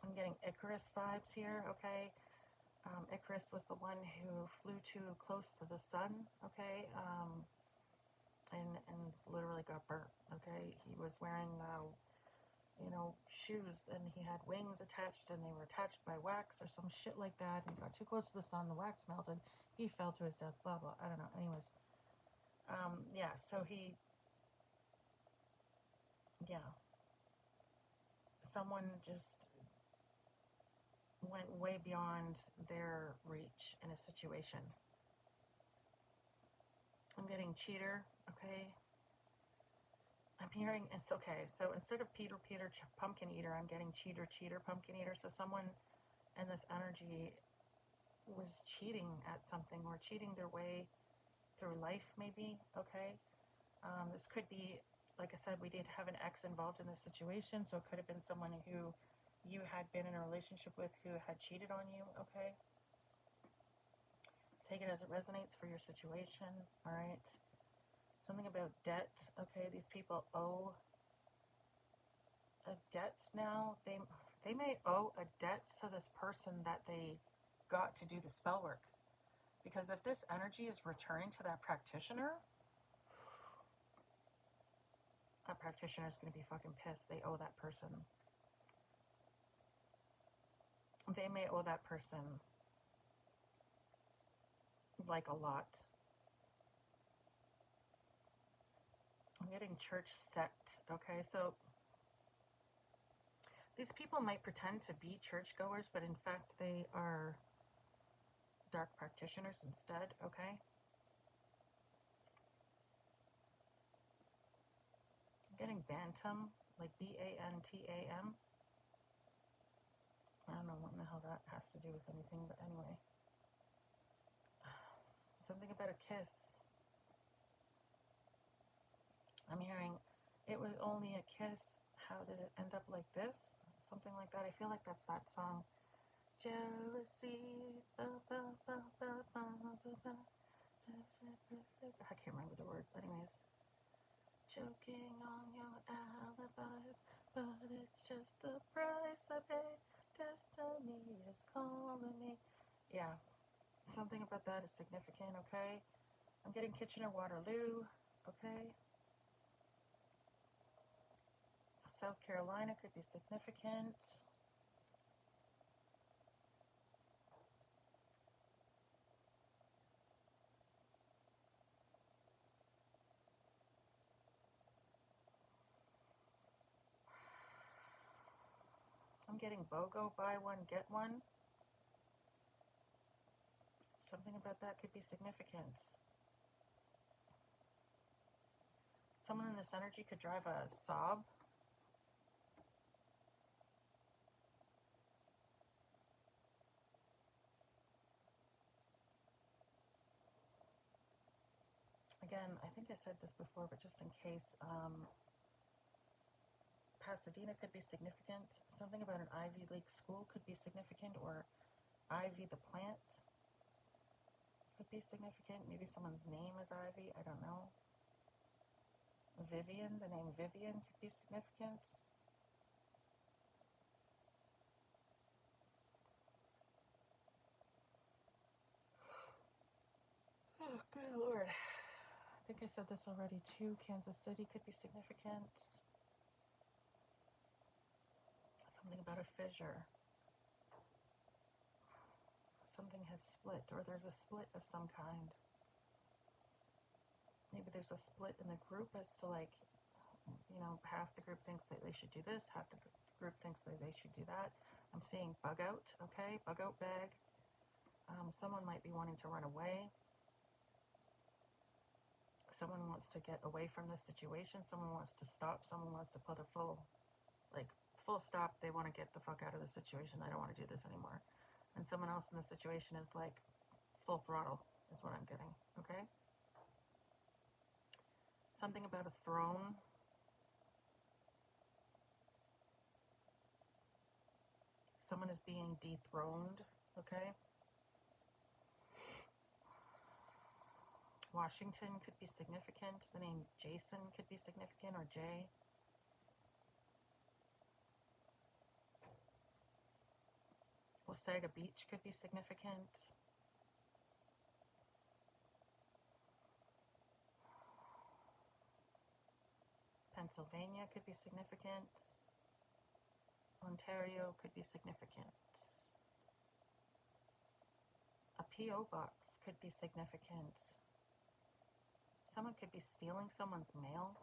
I'm getting Icarus vibes here, okay? Icarus was the one who flew too close to the sun, okay? And literally got burnt, okay? He was wearing, shoes, and he had wings attached, and they were attached by wax or some shit like that, and he got too close to the sun, the wax melted, he fell to his death, blah, blah, I don't know, anyways. Yeah, so someone just went way beyond their reach in a situation. I'm getting cheater, okay? I'm hearing it's okay. So instead of Peter, pumpkin eater, I'm getting cheater, pumpkin eater. So someone in this energy was cheating at something or cheating their way through life, maybe, okay? This could be, like I said, we did have an ex involved in this situation, so it could have been someone who you had been in a relationship with who had cheated on you, okay? Take it as it resonates for your situation, all right? Something about debt, okay? These people owe a debt now. They may owe a debt to this person that they got to do the spell work. Because if this energy is returning to that practitioner is going to be fucking pissed. They owe that person. They may owe that person like a lot. I'm getting church sect, okay? So these people might pretend to be churchgoers, but in fact they are dark practitioners instead, okay? I'm getting bantam, like B-A-N-T-A-M. I don't know what the hell that has to do with anything, but anyway. Something about a kiss. I'm hearing, it was only a kiss. How did it end up like this? Something like that. I feel like that's that song. Jealousy. I can't remember the words. Anyways. Choking on your alibis, but it's just the price I pay. Destiny is calling me. Yeah, something about that is significant, okay? I'm getting Kitchener-Waterloo, okay? South Carolina could be significant. I'm getting BOGO, buy one, get one. Something about that could be significant. Someone in this energy could drive a Saab. Again, I think I said this before, but just in case, Pasadena could be significant. Something about an Ivy League school could be significant, or Ivy the plant could be significant. Maybe someone's name is Ivy, I don't know. Vivian, the name Vivian could be significant. Oh, good Lord. I think I said this already too. Kansas City could be significant. Something about a fissure. Something has split, or there's a split of some kind. Maybe there's a split in the group as to, like, half the group thinks that they should do this, half the group thinks that they should do that. I'm seeing bug out, okay? Bug out bag. Someone might be wanting to run away. Someone wants to get away from this situation. Someone wants to stop. Someone wants to put a full stop. They want to get the fuck out of the situation. They don't want to do this anymore. And someone else in the situation is like full throttle is what I'm getting, okay? Something about a throne. Someone is being dethroned, okay? Washington could be significant. The name Jason could be significant, or Jay. Wasaga Beach could be significant. Pennsylvania could be significant. Ontario could be significant. A P.O. box could be significant. Someone could be stealing someone's mail.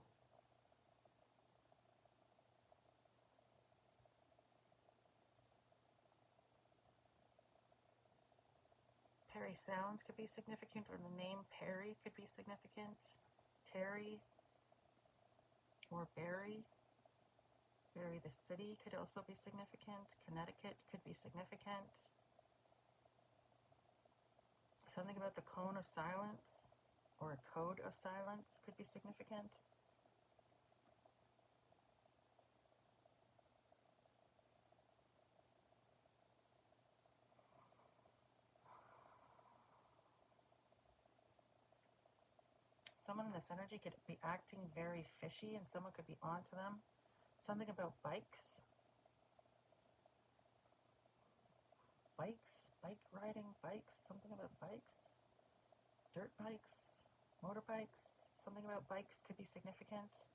Perry Sound could be significant, or the name Perry could be significant. Terry or Barry. Barry the city could also be significant. Connecticut could be significant. Something about the cone of silence or a code of silence could be significant. Someone in this energy could be acting very fishy and someone could be onto them. Something about bikes. Bike riding, bikes, something about bikes. Dirt bikes, motorbikes, something about bikes could be significant.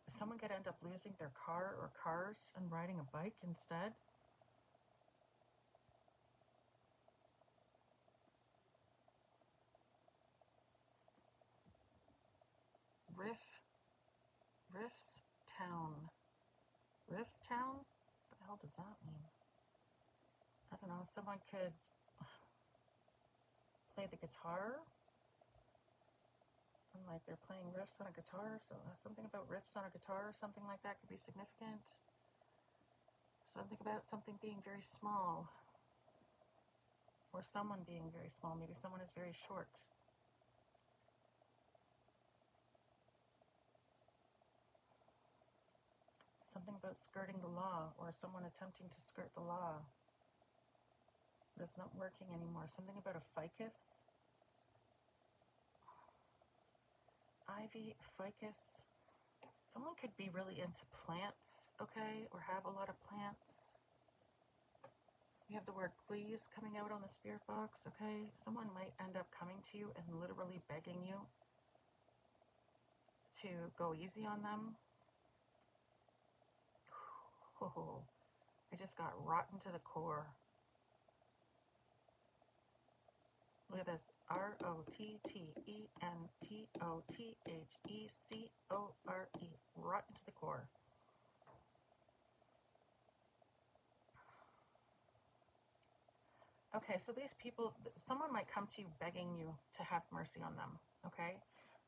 Someone could end up losing their car or cars and riding a bike instead. Riffs Town. Riffs Town? What the hell does that mean? I don't know. Someone could play the guitar. And like they're playing riffs on a guitar. So something about riffs on a guitar or something like that could be significant. Something about something being very small. Or someone being very small. Maybe someone is very short. Something about skirting the law, or someone attempting to skirt the law, but it's not working anymore. Something about a ficus. Ivy, ficus. Someone could be really into plants, okay, or have a lot of plants. We have the word please coming out on the spirit box, okay? Someone might end up coming to you and literally begging you to go easy on them. Oh, I just got rotten to the core. Look at this. ROTTENTOTHECORE. Rotten to the core. Okay, so these people, someone might come to you begging you to have mercy on them, okay?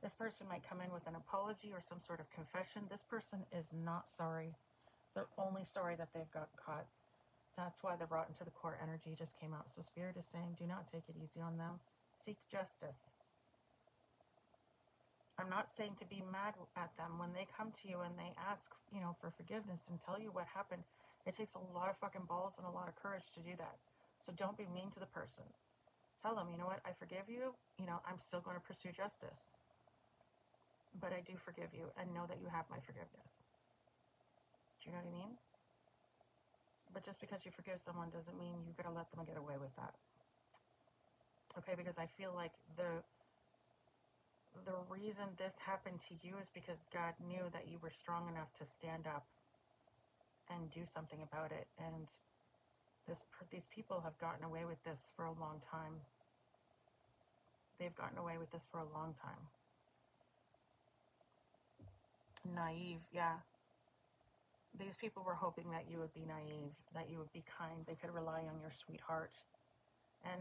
This person might come in with an apology or some sort of confession. This person is not sorry. They're only sorry that they've got caught. That's why the rotten to the core energy just came out. So Spirit is saying, do not take it easy on them. Seek justice. I'm not saying to be mad at them when they come to you and they ask, for forgiveness and tell you what happened. It takes a lot of fucking balls and a lot of courage to do that. So don't be mean to the person. Tell them, you know what, I forgive you. I'm still going to pursue justice. But I do forgive you and know that you have my forgiveness. Do you know what I mean? But just because you forgive someone doesn't mean you're going to let them get away with that. Okay, because I feel like the reason this happened to you is because God knew that you were strong enough to stand up and do something about it. And these people have gotten away with this for a long time. They've gotten away with this for a long time. Naive, yeah. These people were hoping that you would be naive, that you would be kind, they could rely on your sweetheart. And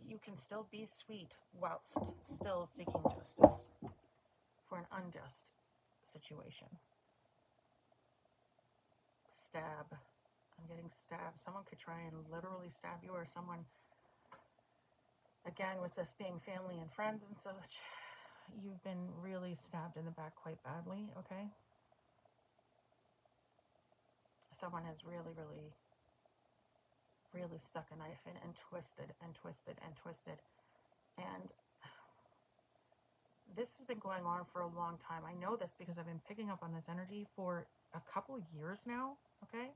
you can still be sweet whilst still seeking justice for an unjust situation. Stab. I'm getting stabbed. Someone could try and literally stab you, or someone, again, with this being family and friends and such, you've been really stabbed in the back quite badly, okay? Someone has really, really, really stuck a knife in and twisted and twisted and twisted. And this has been going on for a long time. I know this because I've been picking up on this energy for a couple years now, okay?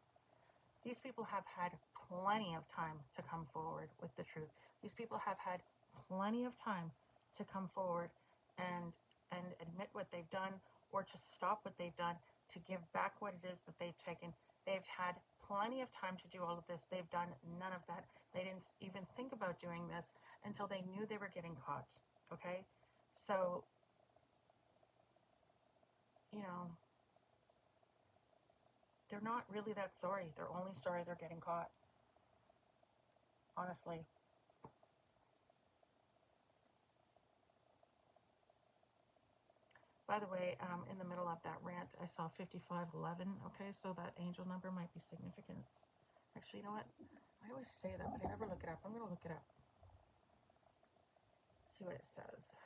These people have had plenty of time to come forward with the truth. These people have had plenty of time to come forward and admit what they've done, or to stop what they've done, to give back what it is that they've taken. They've had plenty of time to do all of this. They've done none of that. They didn't even think about doing this until they knew they were getting caught, okay? So, you know, they're not really that sorry. They're only sorry they're getting caught, honestly. By the way, in the middle of that rant, I saw 5511. Okay, so that angel number might be significant. Actually, you know what? I always say that, but I never look it up. I'm going to look it up. See what it says.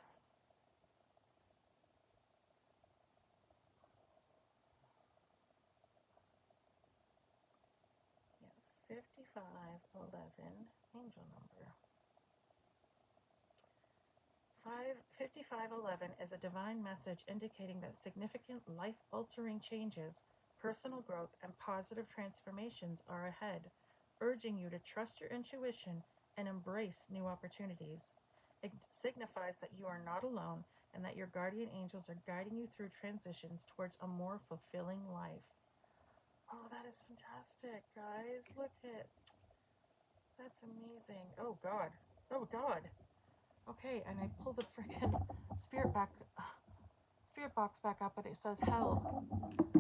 Yeah, 5511, angel number. 5511 is a divine message indicating that significant life-altering changes, personal growth, and positive transformations are ahead, urging you to trust your intuition and embrace new opportunities. It signifies that you are not alone and that your guardian angels are guiding you through transitions towards a more fulfilling life. Oh, that is fantastic, guys. Look at that's amazing. Oh, God. Oh, God. Okay, and I pull the freaking spirit box back up, and it says hell.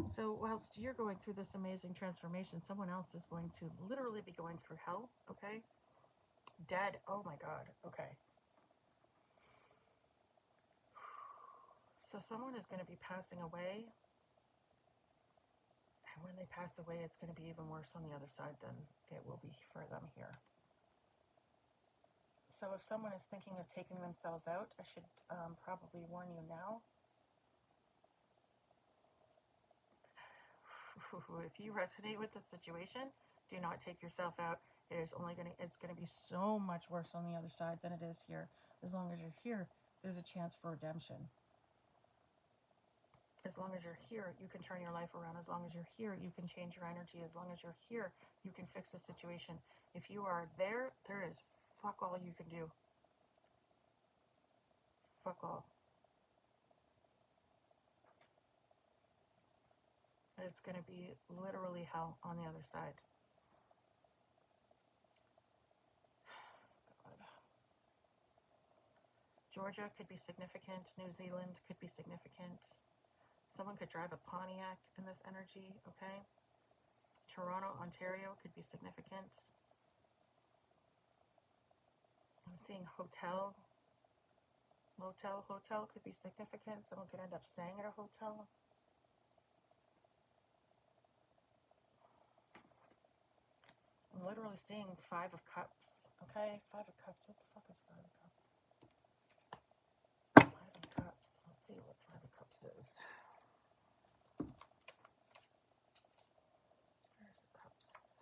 So whilst you're going through this amazing transformation, someone else is going to literally be going through hell. Okay, dead. Oh my God. Okay, so someone is going to be passing away, and when they pass away, it's going to be even worse on the other side than it will be for them here. So if someone is thinking of taking themselves out, I should probably warn you now. If you resonate with this situation, do not take yourself out. It's going to be so much worse on the other side than it is here. As long as you're here, there's a chance for redemption. As long as you're here, you can turn your life around. As long as you're here, you can change your energy. As long as you're here, you can fix the situation. If you are there, there is fuck all you can do. Fuck all. It's going to be literally hell on the other side. God. Georgia could be significant. New Zealand could be significant. Someone could drive a Pontiac in this energy, okay? Toronto, Ontario could be significant. I'm seeing hotel, motel, hotel could be significant. Someone could end up staying at a hotel. I'm literally seeing 5 of Cups, okay? 5 of Cups. What the fuck is 5 of Cups? 5 of Cups. Let's see what 5 of Cups is. Where's the Cups?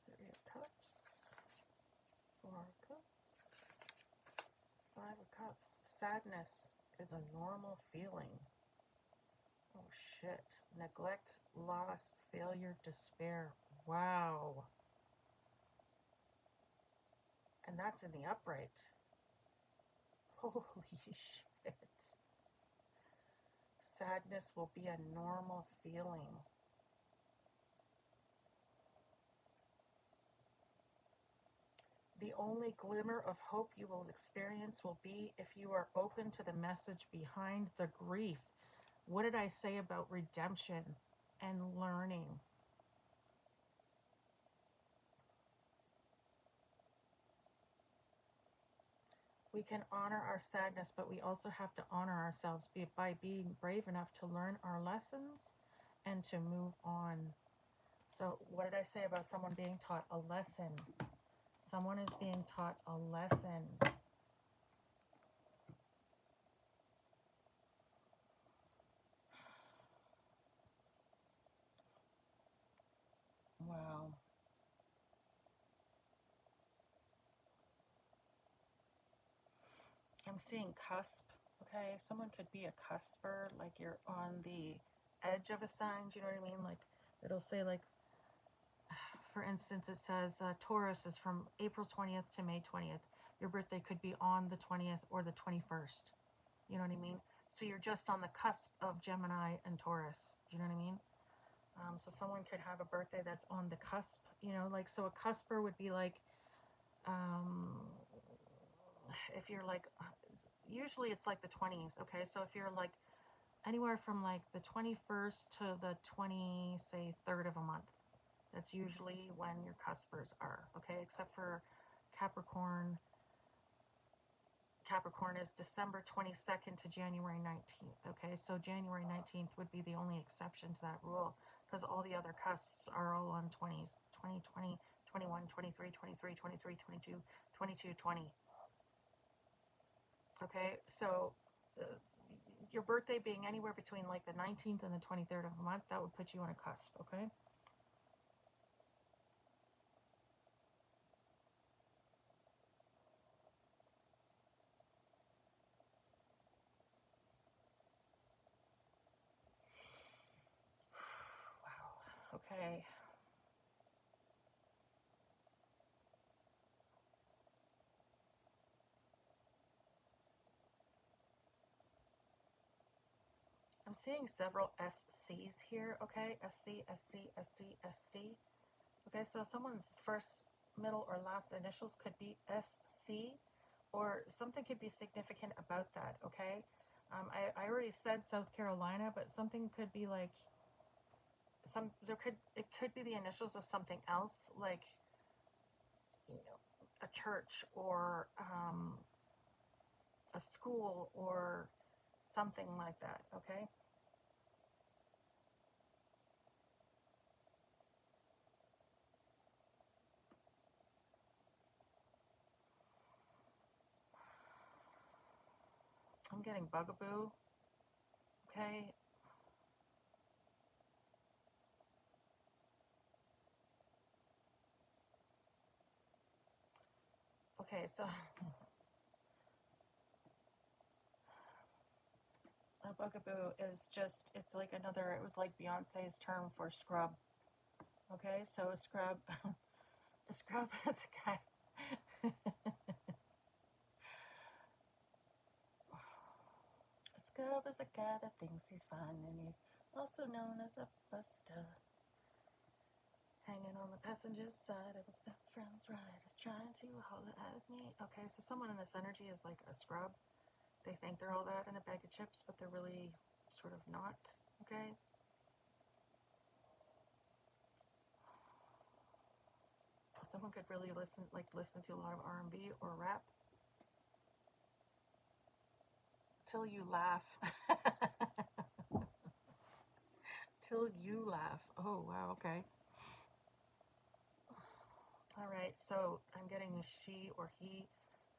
3 of Cups. 4 of Cups. 5 of Cups. Sadness is a normal feeling. Oh shit. Neglect, loss, failure, despair. Wow. And that's in the upright. Holy shit. Sadness will be a normal feeling. The only glimmer of hope you will experience will be if you are open to the message behind the grief. What did I say about redemption and learning? We can honor our sadness, but we also have to honor ourselves by being brave enough to learn our lessons and to move on. So what did I say about someone being taught a lesson? Someone is being taught a lesson. Wow. I'm seeing cusp, okay? Someone could be a cusper, like you're on the edge of a sign, do you know what I mean? Like, it'll say, like, for instance, it says Taurus is from April 20th to May 20th. Your birthday could be on the 20th or the 21st. You know what I mean? So you're just on the cusp of Gemini and Taurus. Do you know what I mean? So someone could have a birthday that's on the cusp, you know, like, so a cusper would be like, um, if you're like, usually it's like the 20s, okay? So if you're like anywhere from like the 21st to the 3rd of a month, that's usually when your cuspers are, okay? Except for Capricorn. Capricorn is December 22nd to January 19th, okay? So January 19th would be the only exception to that rule, because all the other cusps are all on 20s, 20, 20, 21, 23, 23, 23, 22, 22, 20. Okay, so your birthday being anywhere between like the 19th and the 23rd of a month, that would put you on a cusp, okay? Wow, okay. I'm seeing several SCs here, okay? SC, SC, SC, SC. Okay, so someone's first, middle, or last initials could be SC, or something could be significant about that, okay? I already said South Carolina, but something could be like, it could be the initials of something else, like, you know, a church, or a school, or something like that, okay? I'm getting bugaboo, okay? Okay, so a bugaboo is just, it's like another, it was like Beyonce's term for scrub. Okay, so a scrub, a scrub is a guy. A scrub is a guy that thinks he's fine, and he's also known as a buster. Hanging on the passenger's side of his best friend's ride, trying to holler at me. Okay, so someone in this energy is like a scrub. They think they're all that in a bag of chips, but they're really sort of not. Okay. Someone could really listen to a lot of R&B or rap till you laugh. Till you laugh. Oh, wow, okay. All right, so I'm getting a she or he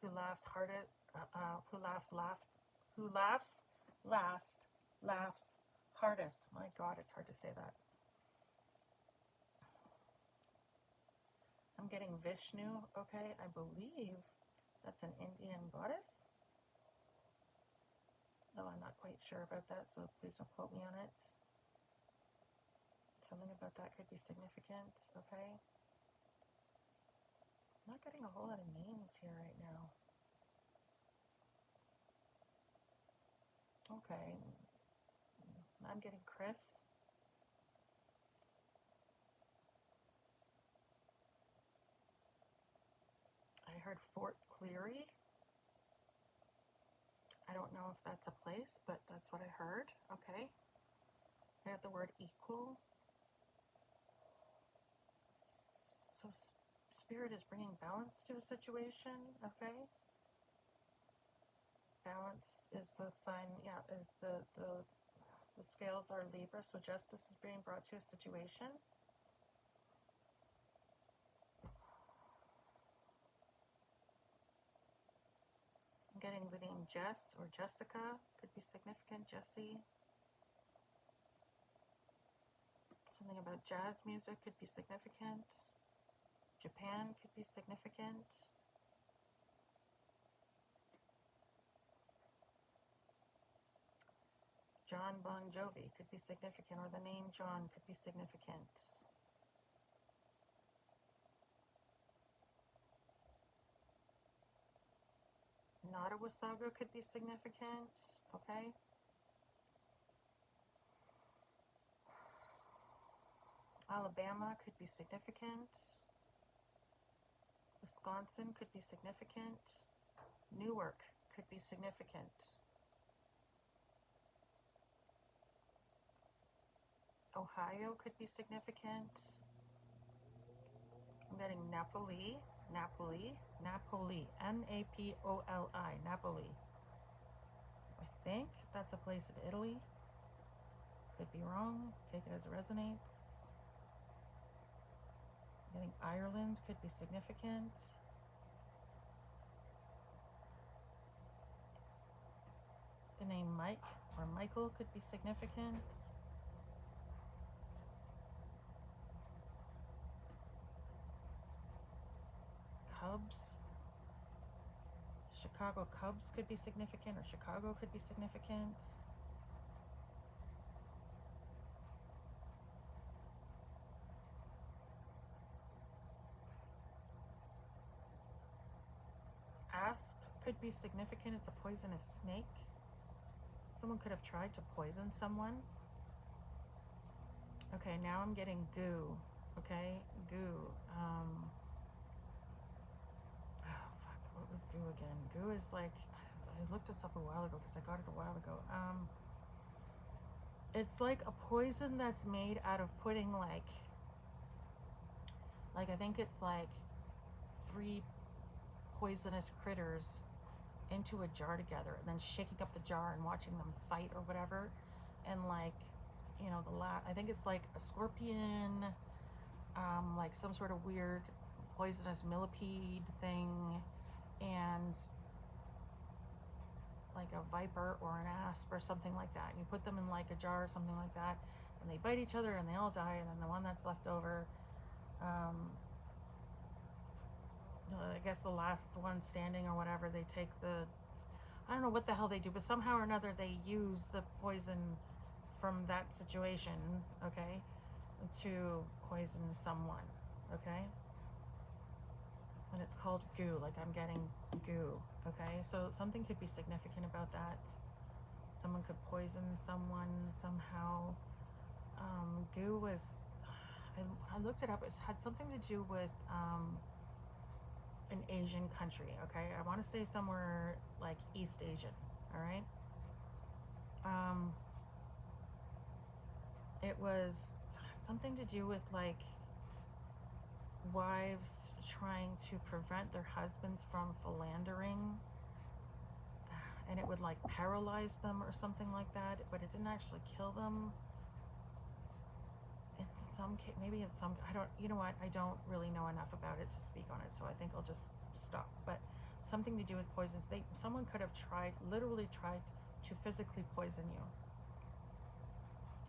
who laughs hardest, who laughs last, laughs hardest. My God, it's hard to say that. I'm getting Vishnu, okay, I believe that's an Indian goddess. No, I'm not quite sure about that, so please don't quote me on it. Something about that could be significant, okay? I'm not getting a whole lot of names here right now. Okay, I'm getting Chris. I heard Fort Cleary. I don't know if that's a place, but that's what I heard. Okay. I have the word equal. So spirit is bringing balance to a situation. Okay. Balance is the sign, yeah, is the scales are Libra, so justice is being brought to a situation. I'm getting the name Jess or Jessica, could be significant. Jessie. Something about jazz music could be significant. Japan could be significant. John Bon Jovi could be significant, or the name John could be significant. Nottawasaga could be significant, okay? Alabama could be significant. Wisconsin could be significant. Newark could be significant. Ohio could be significant. I'm getting Napoli, Napoli, Napoli, Napoli, Napoli. I think that's a place in Italy. Could be wrong. Take it as it resonates. I'm getting Ireland could be significant. The name Mike or Michael could be significant. Cubs. Chicago Cubs could be significant, or Chicago could be significant. Asp could be significant. It's a poisonous snake. Someone could have tried to poison someone. Okay, now I'm getting goo. Okay, goo. Oh, fuck, what was goo again? Goo is like, I looked this up a while ago because I got it a while ago. It's like a poison that's made out of putting like I think it's like 3 poisonous critters into a jar together and then shaking up the jar and watching them fight or whatever. And like, you know, I think it's like a scorpion, like some sort of weird poisonous millipede thing, and like a viper or an asp or something like that. And you put them in like a jar or something like that, and they bite each other and they all die, and then the one that's left over, I guess the last one standing or whatever, they take I don't know what the hell they do, but somehow or another they use the poison from that situation, okay, to poison someone, okay? And it's called goo, like I'm getting goo, okay? So something could be significant about that. Someone could poison someone somehow. Goo was, I looked it up, it had something to do with an Asian country, okay? I want to say somewhere like East Asian, all right? It was something to do with like wives trying to prevent their husbands from philandering, and it would like paralyze them or something like that, but it didn't actually kill them. In some case, maybe in some, I don't, you know what, I don't really know enough about it to speak on it, so I think I'll just stop. But something to do with poisons. Someone could have literally tried to physically poison you,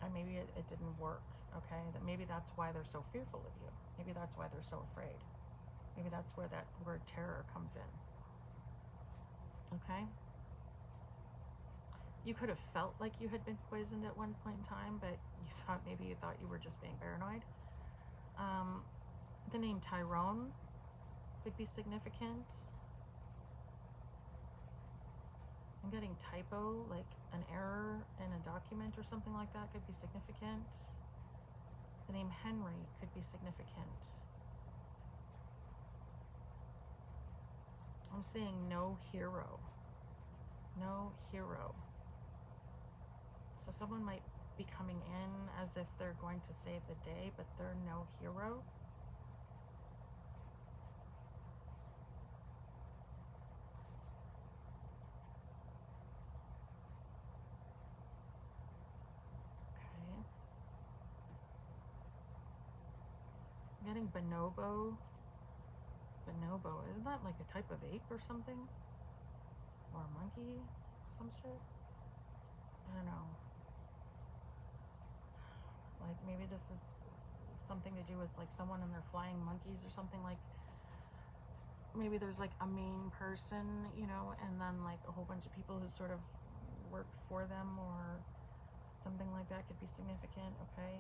and maybe it didn't work, okay? That maybe that's why they're so fearful of you. Maybe that's why they're so afraid. Maybe that's where that word terror comes in, okay? You could have felt like you had been poisoned at one point in time, but maybe you thought you were just being paranoid. The name Tyrone could be significant. I'm getting typo, like an error in a document or something like that could be significant. The name Henry could be significant. I'm seeing no hero. No hero. So someone might be coming in as if they're going to save the day, but they're no hero. Okay. I'm getting bonobo. Bonobo, isn't that like a type of ape or something? Or a monkey? Some shit? I don't know. Like maybe this is something to do with like someone and their flying monkeys or something. Like maybe there's like a main person, you know, and then like a whole bunch of people who sort of work for them, or something like that could be significant, okay?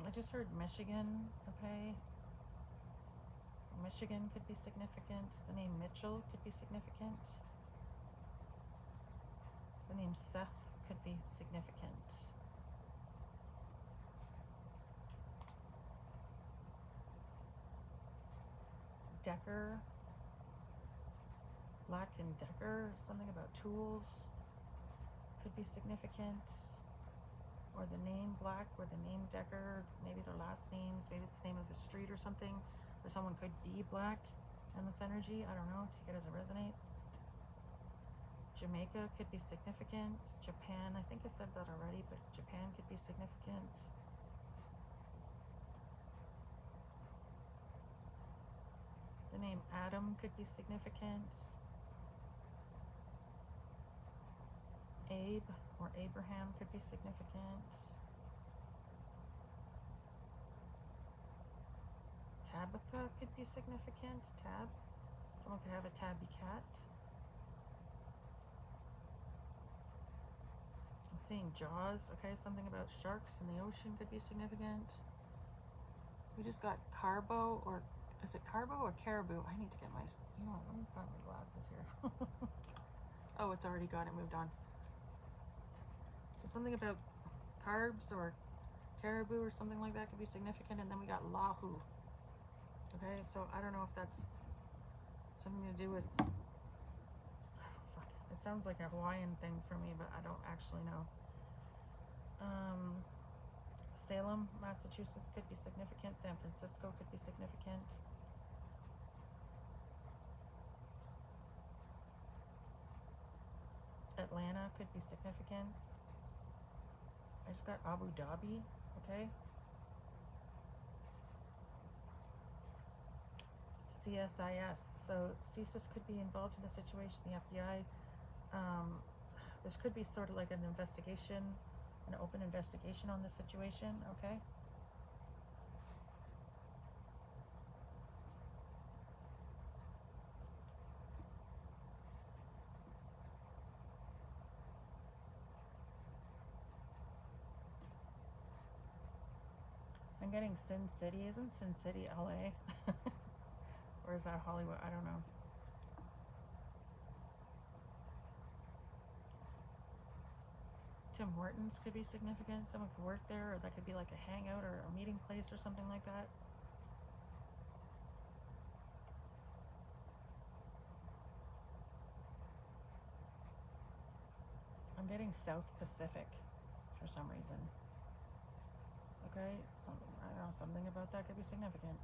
I just heard Michigan, okay? So Michigan could be significant. The name Mitchell could be significant. The name Seth could be significant. Decker, Black and Decker, something about tools could be significant. Or the name Black or the name Decker, maybe their last names, maybe it's the name of a street or something, or someone could be Black in this energy. I don't know, take it as it resonates. Jamaica could be significant. Japan, I think I said that already, but Japan could be significant. The name Adam could be significant. Abe or Abraham could be significant. Tabitha could be significant. Tab. Someone could have a tabby cat. I'm seeing Jaws. Okay, something about sharks in the ocean could be significant. We just got Carbo, or is it Carbo or Caribou? I need to get my, you know what, let me find my glasses here. Oh, it's already got it moved on. So something about carbs or caribou or something like that could be significant. And then we got Lahu. Okay, so I don't know if that's something to do with, fuck, it sounds like a Hawaiian thing for me, but I don't actually know. Salem, Massachusetts could be significant. San Francisco could be significant. Atlanta could be significant. I just got Abu Dhabi, okay? CSIS, so CSIS could be involved in the situation, the FBI. This could be sort of like an investigation, an open investigation on the situation, okay? I'm getting Sin City. Isn't Sin City LA? Or is that Hollywood? I don't know. Tim Hortons could be significant. Someone could work there, or that could be like a hangout or a meeting place or something like that. I'm getting South Pacific for some reason. Okay, I don't know, something about that could be significant.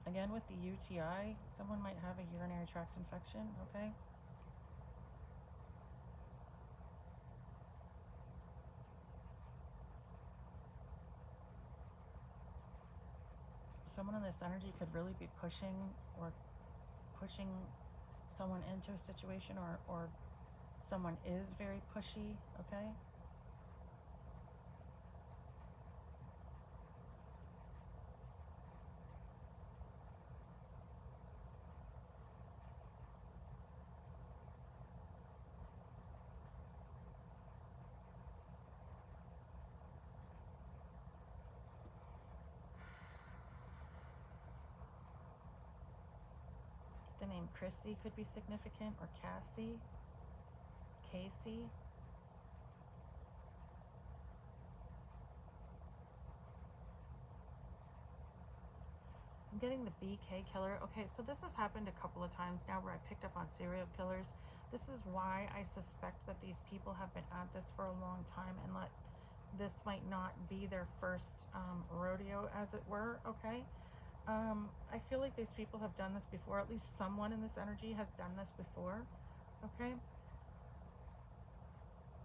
Again, with the UTI, someone might have a urinary tract infection, okay? Someone in this energy could really be pushing someone into a situation, or someone is very pushy, okay? The name Chrissy could be significant, or Cassie. Casey. I'm getting the BK killer. Okay, so this has happened a couple of times now where I picked up on serial killers. This is why I suspect that these people have been at this for a long time, and this might not be their first rodeo, as it were, okay? I feel like these people have done this before. At least someone in this energy has done this before, okay?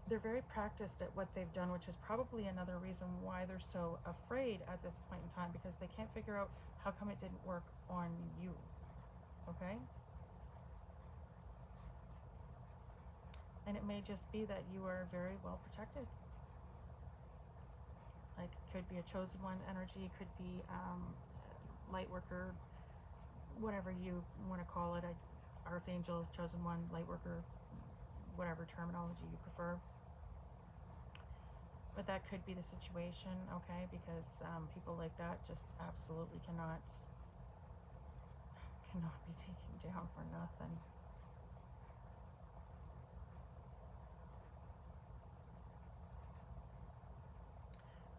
They're very practiced at what they've done, which is probably another reason why they're so afraid at this point in time, because they can't figure out how come it didn't work on you, okay? And it may just be that you are very well protected. Like, it could be a chosen one energy, it could be light worker, whatever you want to call it, archangel, chosen one, light worker, whatever terminology you prefer. But that could be the situation, okay? Because people like that just absolutely cannot be taken down for nothing.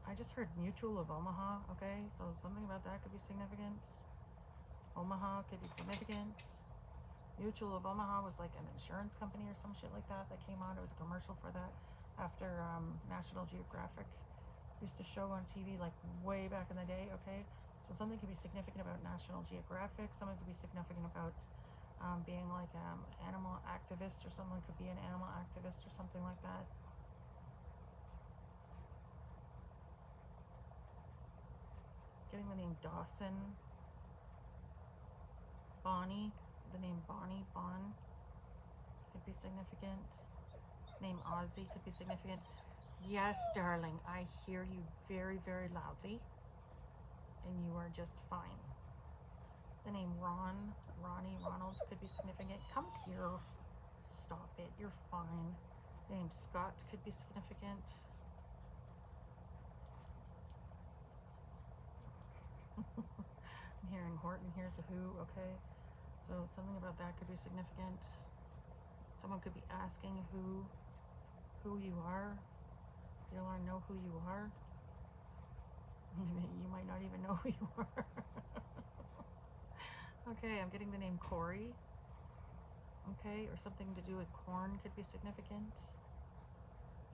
I just heard Mutual of Omaha, okay? So something about that could be significant. Omaha could be significant. Mutual of Omaha was like an insurance company or some shit like that that came on. It was a commercial for that after National Geographic used to show on TV like way back in the day, okay? So something could be significant about National Geographic. Something could be significant about being like animal activist, or someone could be an animal activist or something like that. Getting the name Dawson. Bonnie, the name Bonnie, Bon, could be significant. Name Ozzy could be significant. Yes, darling, I hear you very, very loudly, and you are just fine. The name Ron, Ronnie, Ronald could be significant. Come here. Stop it, you're fine. The name Scott could be significant. I'm hearing Horton here's a who, okay? So something about that could be significant. Someone could be asking who you are. You want to know who you are? You might not even know who you are. Okay, I'm getting the name Corey. Okay, or something to do with corn could be significant.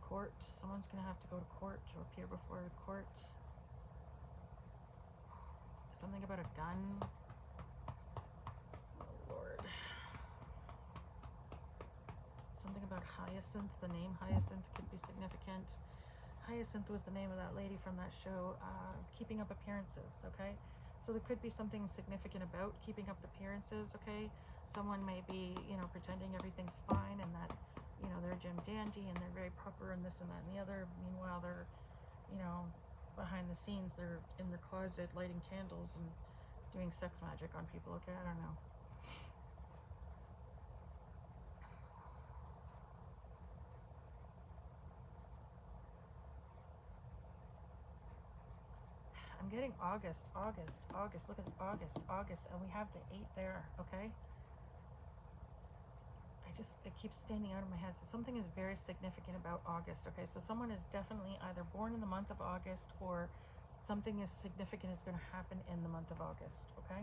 Court, someone's going to have to go to court or appear before a court. Something about a gun. Oh, Lord. Something about Hyacinth. The name Hyacinth could be significant. Hyacinth was the name of that lady from that show, Keeping Up Appearances, okay? So there could be something significant about keeping up appearances, okay? Someone may be, pretending everything's fine and that, they're Jim Dandy and they're very proper and this and that and the other. Meanwhile, they're, behind the scenes, they're in their closet lighting candles and doing sex magic on people, okay? I don't know. I'm getting August. Look at August, and we have the 8 there, okay? It keeps standing out of my head. So something is very significant about August, okay? So someone is definitely either born in the month of August, or something is significant is going to happen in the month of August, okay?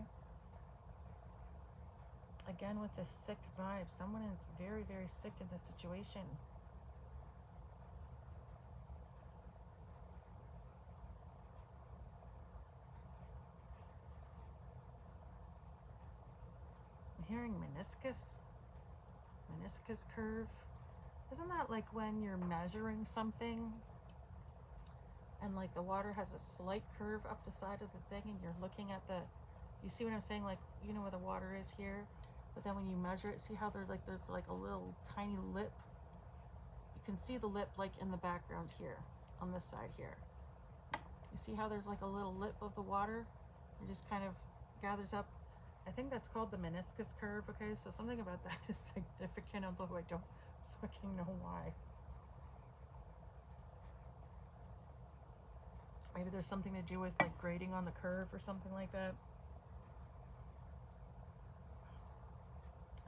Again, with this sick vibe, someone is very, very sick in this situation. I'm hearing meniscus curve. Isn't that like when you're measuring something and like the water has a slight curve up the side of the thing and you're looking at you see what I'm saying? Like, where the water is here, but then when you measure it, see how there's like a little tiny lip? You can see the lip like in the background here, on this side here. You see how there's like a little lip of the water? It just kind of gathers up. I think that's called the meniscus curve, okay? So something about that is significant, although I don't fucking know why. Maybe there's something to do with like grading on the curve or something like that.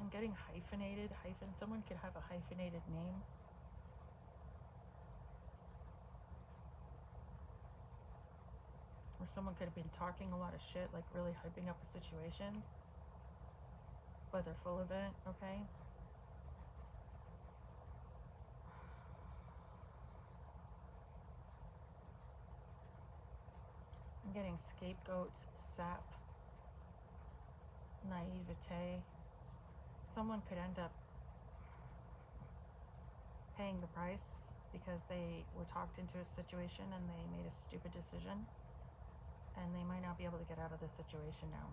I'm getting hyphenated, someone could have a hyphenated name. Or someone could have been talking a lot of shit, like really hyping up a situation, but they're full of it, okay? I'm getting scapegoat, sap, naivete. Someone could end up paying the price because they were talked into a situation and they made a stupid decision, and they might not be able to get out of this situation now.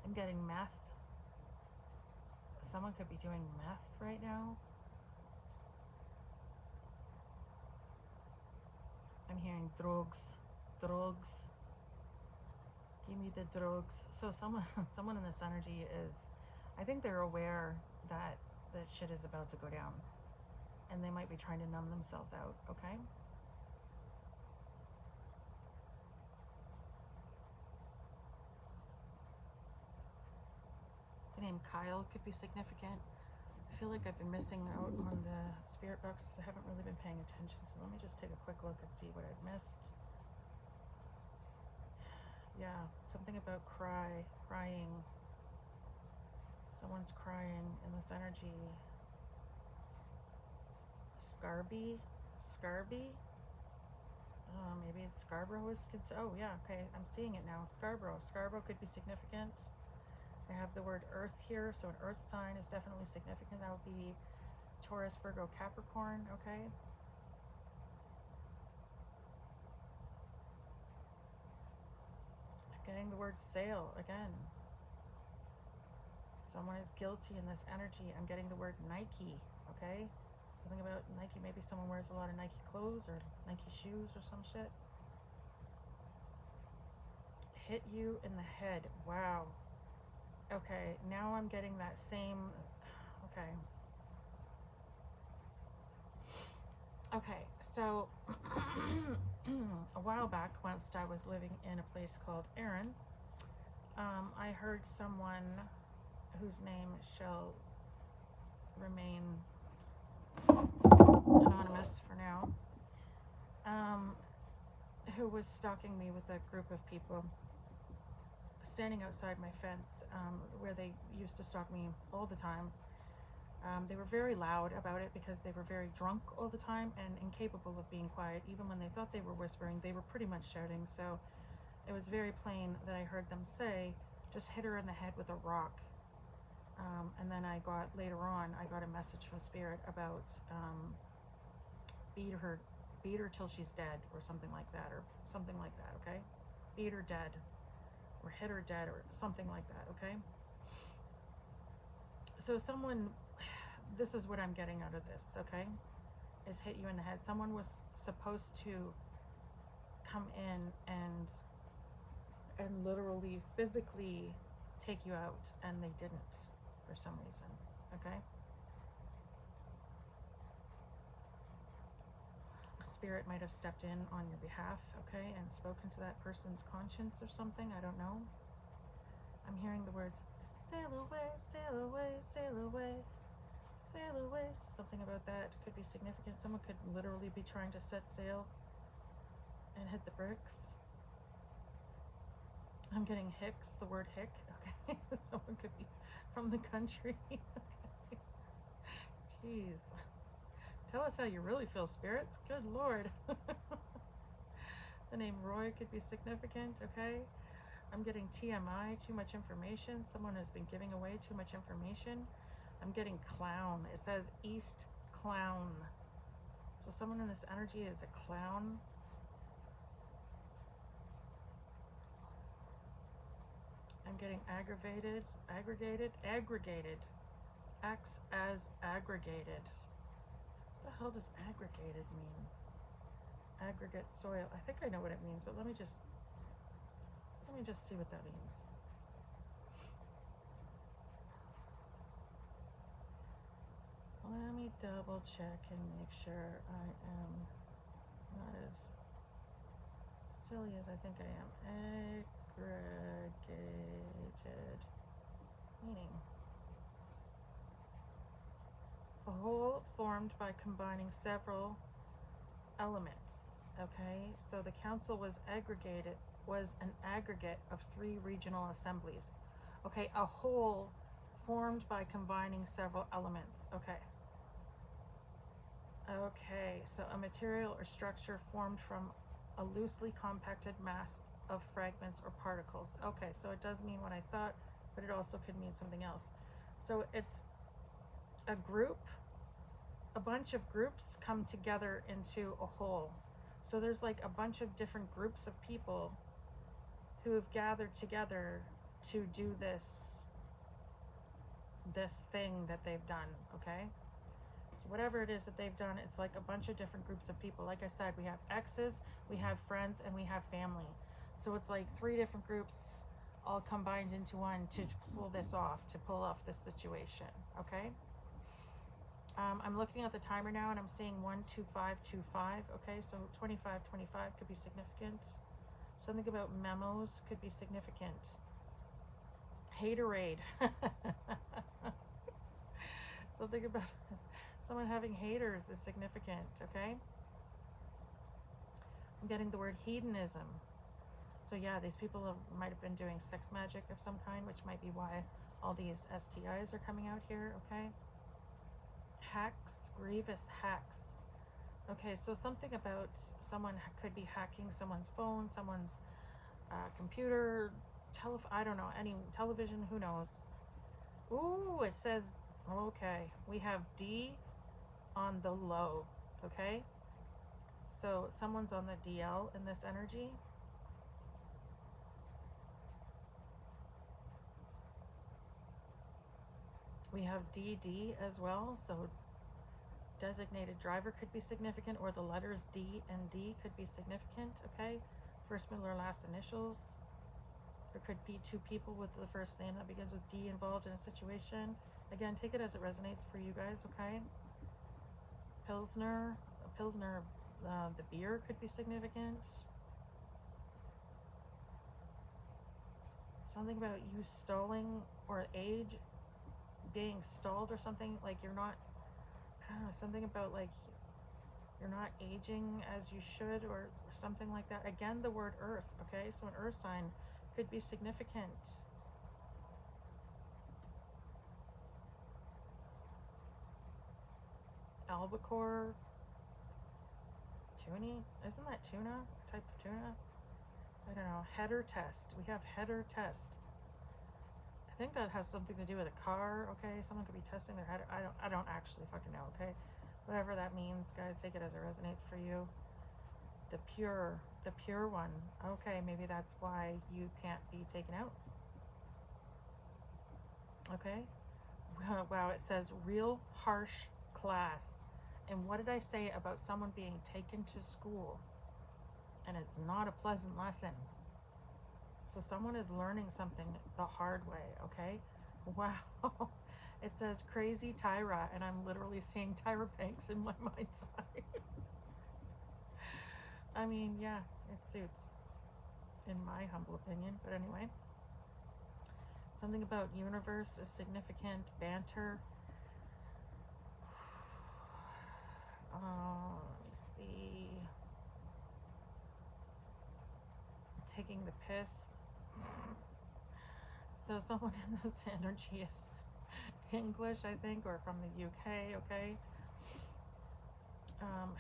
I'm getting meth. Someone could be doing meth right now. I'm hearing drugs. Drugs. Give me the drugs. So someone in this energy is, I think they're aware that shit is about to go down. And they might be trying to numb themselves out, okay? The name Kyle could be significant. I feel like I've been missing out on the spirit box because I haven't really been paying attention. So let me just take a quick look and see what I've missed. Yeah, something about crying. Someone's crying in this energy. Scarby? Maybe it's Scarborough is, oh yeah, okay, I'm seeing it now. Scarborough could be significant. I have the word earth here, so an earth sign is definitely significant. That would be Taurus, Virgo, Capricorn, okay? I'm getting the word sail again. Someone is guilty in this energy. I'm getting the word Nike, okay? Something about Nike. Maybe someone wears a lot of Nike clothes or Nike shoes or some shit. Hit you in the head. Wow. Okay, now I'm getting that same... Okay. Okay, so a while back, whilst I was living in a place called Erin, I heard someone whose name shall remain anonymous for now, who was stalking me with a group of people standing outside my fence, where they used to stalk me all the time. They were very loud about it because they were very drunk all the time and incapable of being quiet. Even when they thought they were whispering, they were pretty much shouting. So it was very plain that I heard them say, just hit her in the head with a rock. And then later on, I got a message from Spirit about beat her till she's dead or something like that, okay? Beat her dead or hit her dead or something like that, okay? So this is what I'm getting out of this, okay? Is hit you in the head. Someone was supposed to come in and literally, physically take you out, and they didn't for some reason, okay? Spirit might have stepped in on your behalf, okay, and spoken to that person's conscience or something, I don't know. I'm hearing the words, sail away, sail away, sail away, sail away. So something about that could be significant. Someone could literally be trying to set sail and hit the bricks. I'm getting hicks, the word hick, okay? Someone could be from the country, okay? Jeez. Tell us how you really feel, spirits. Good Lord. The name Roy could be significant, okay? I'm getting TMI, too much information. Someone has been giving away too much information. I'm getting clown. It says East Clown. So someone in this energy is a clown. I'm getting aggregated. Acts as aggregated. What the hell does aggregated mean? Aggregate soil. I think I know what it means, but let me just see what that means. Let me double check and make sure I am not as silly as I think I am. Aggregated meaning a whole formed by combining several elements. Okay, so the council was an aggregate of 3 regional assemblies. Okay, a whole formed by combining several elements. Okay, so a material or structure formed from a loosely compacted mass of fragments or particles. Okay, so it does mean what I thought, but it also could mean something else. So it's a group, a bunch of groups come together into a whole. So there's like a bunch of different groups of people who have gathered together to do this thing that they've done, okay? So whatever it is that they've done, it's like a bunch of different groups of people. Like I said, we have exes, we have friends, and we have family. So it's like 3 different groups all combined into one to pull this off, to pull off this situation, okay? I'm looking at the timer now and I'm seeing 12525, okay? So 2525 could be significant. Something about memos could be significant. Haterade. Something about someone having haters is significant, okay? I'm getting the word hedonism. So yeah, these people might have been doing sex magic of some kind, which might be why all these STIs are coming out here, okay? Hacks, grievous hacks. Okay, so something about someone could be hacking someone's phone, someone's computer, I don't know, any television, who knows. Ooh, it says, okay, we have D on the low, okay? So someone's on the DL in this energy. We have DD as well, so designated driver could be significant, or the letters D and D could be significant, okay? First, middle, or last initials. There could be 2 people with the first name that begins with D involved in a situation. Again, take it as it resonates for you guys, okay? Pilsner, the beer could be significant. Something about you stalling, or age being stalled or something, like you're not, I don't know, something about like you're not aging as you should, or something like that. Again, the word earth, okay? So an earth sign could be significant. Albacore, tuna, isn't that tuna? Type of tuna? I don't know. Header test. We have header test. I think that has something to do with a car, okay? Someone could be testing their header. I don't actually fucking know, okay? Whatever that means, guys, take it as it resonates for you. The pure one. Okay, maybe that's why you can't be taken out. Okay? Wow, it says real harsh class. And what did I say about someone being taken to school? And it's not a pleasant lesson. So someone is learning something the hard way, okay? Wow. It says crazy Tyra, and I'm literally seeing Tyra Banks in my mind's eye. I mean, yeah, it suits, in my humble opinion. But anyway, something about universe is significant. Banter. Let me see. Taking the piss. So someone in this energy is English, I think, or from the UK, okay?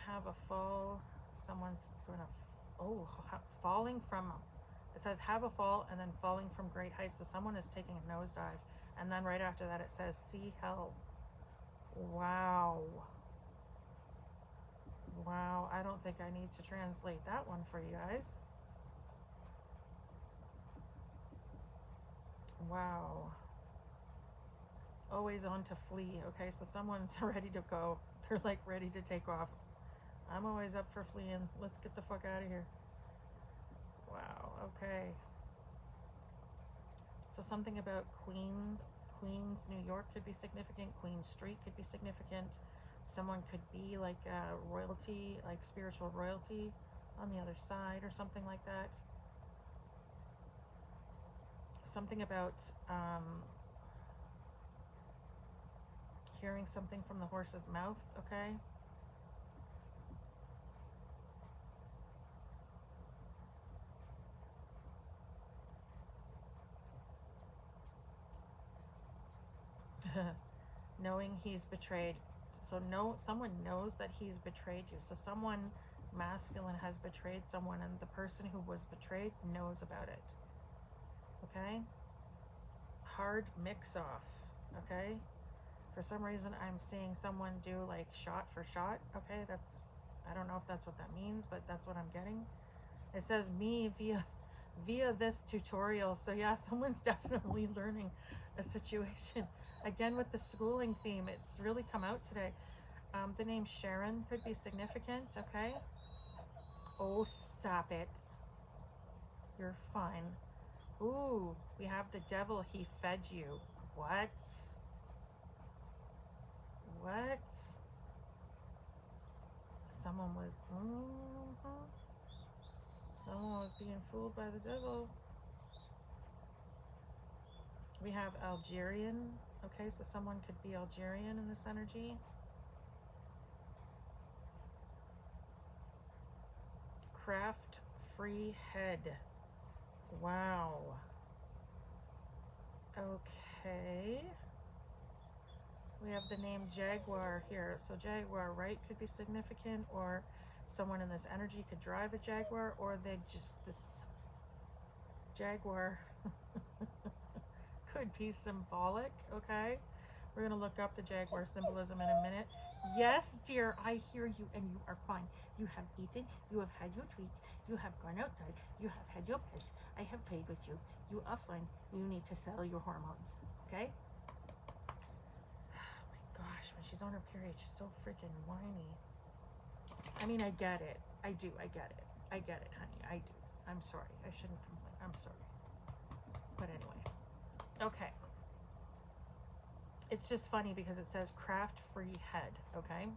Have a fall. Someone's going to, falling from, it says have a fall and then falling from great heights. So someone is taking a nosedive. And then right after that it says see hell. Wow. Wow, I don't think I need to translate that one for you guys. Wow. Always on to flee. Okay, so someone's ready to go. They're like ready to take off. I'm always up for fleeing. Let's get the fuck out of here. Wow, okay. So something about Queens, New York could be significant. Queen Street could be significant. Someone could be like royalty, like spiritual royalty on the other side or something like that. Something about hearing something from the horse's mouth, okay? Knowing he's betrayed. So someone knows that he's betrayed you. So someone masculine has betrayed someone, and the person who was betrayed knows about it. Okay? Hard mix off. Okay? For some reason I'm seeing someone do like shot for shot. Okay, I don't know if that's what that means, but that's what I'm getting. It says me via this tutorial. So yeah, someone's definitely learning a situation. Again with the schooling theme, it's really come out today. The name Sharon could be significant, okay? Oh, stop it. You're fine. Ooh, we have the devil. He fed you. What? What? Someone was... Someone was being fooled by the devil. We have Algerian. Okay, so someone could be Algerian in this energy. Craft free head. Wow. Okay. We have the name Jaguar here. So Jaguar, right, could be significant, or someone in this energy could drive a Jaguar, or they just, this Jaguar could be symbolic, okay? We're going to look up the Jaguar symbolism in a minute. Yes, dear, I hear you, and you are fine. You have eaten, you have had your treats, you have gone outside, you have had your pets, I have played with you. You are fine. You need to settle your hormones, okay? Oh my gosh, when she's on her period, she's so freaking whiny. I mean, I get it. I do, I get it. I get it, honey, I do. I'm sorry. I shouldn't complain. I'm sorry. But anyway, okay. It's just funny because it says craft free head, okay?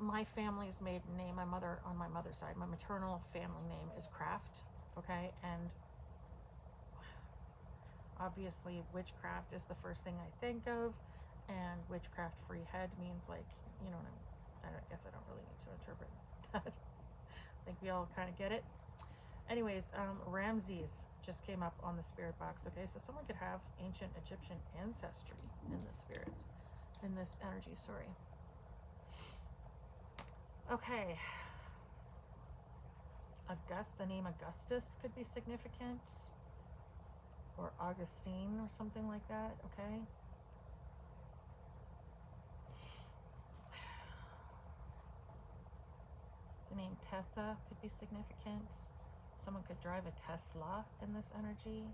My family's maiden name, my mother, on my mother's side, my maternal family name is Craft, okay? And obviously witchcraft is the first thing I think of, and witchcraft free head means, like, you know what I guess I don't really need to interpret that. I think we all kind of get it. Anyways, Ramses just came up on the spirit box, okay? So someone could have ancient Egyptian ancestry in this spirit, in this energy, sorry. Okay. The name Augustus could be significant, or Augustine or something like that, okay? The name Tessa could be significant. Someone could drive a Tesla in this energy.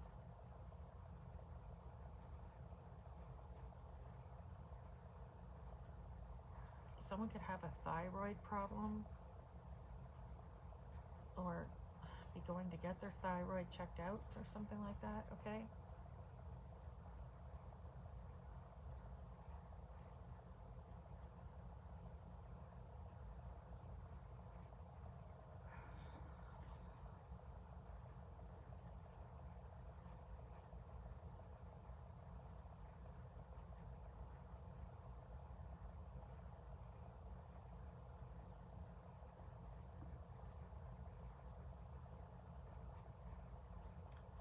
Someone could have a thyroid problem, or be going to get their thyroid checked out or something like that, okay?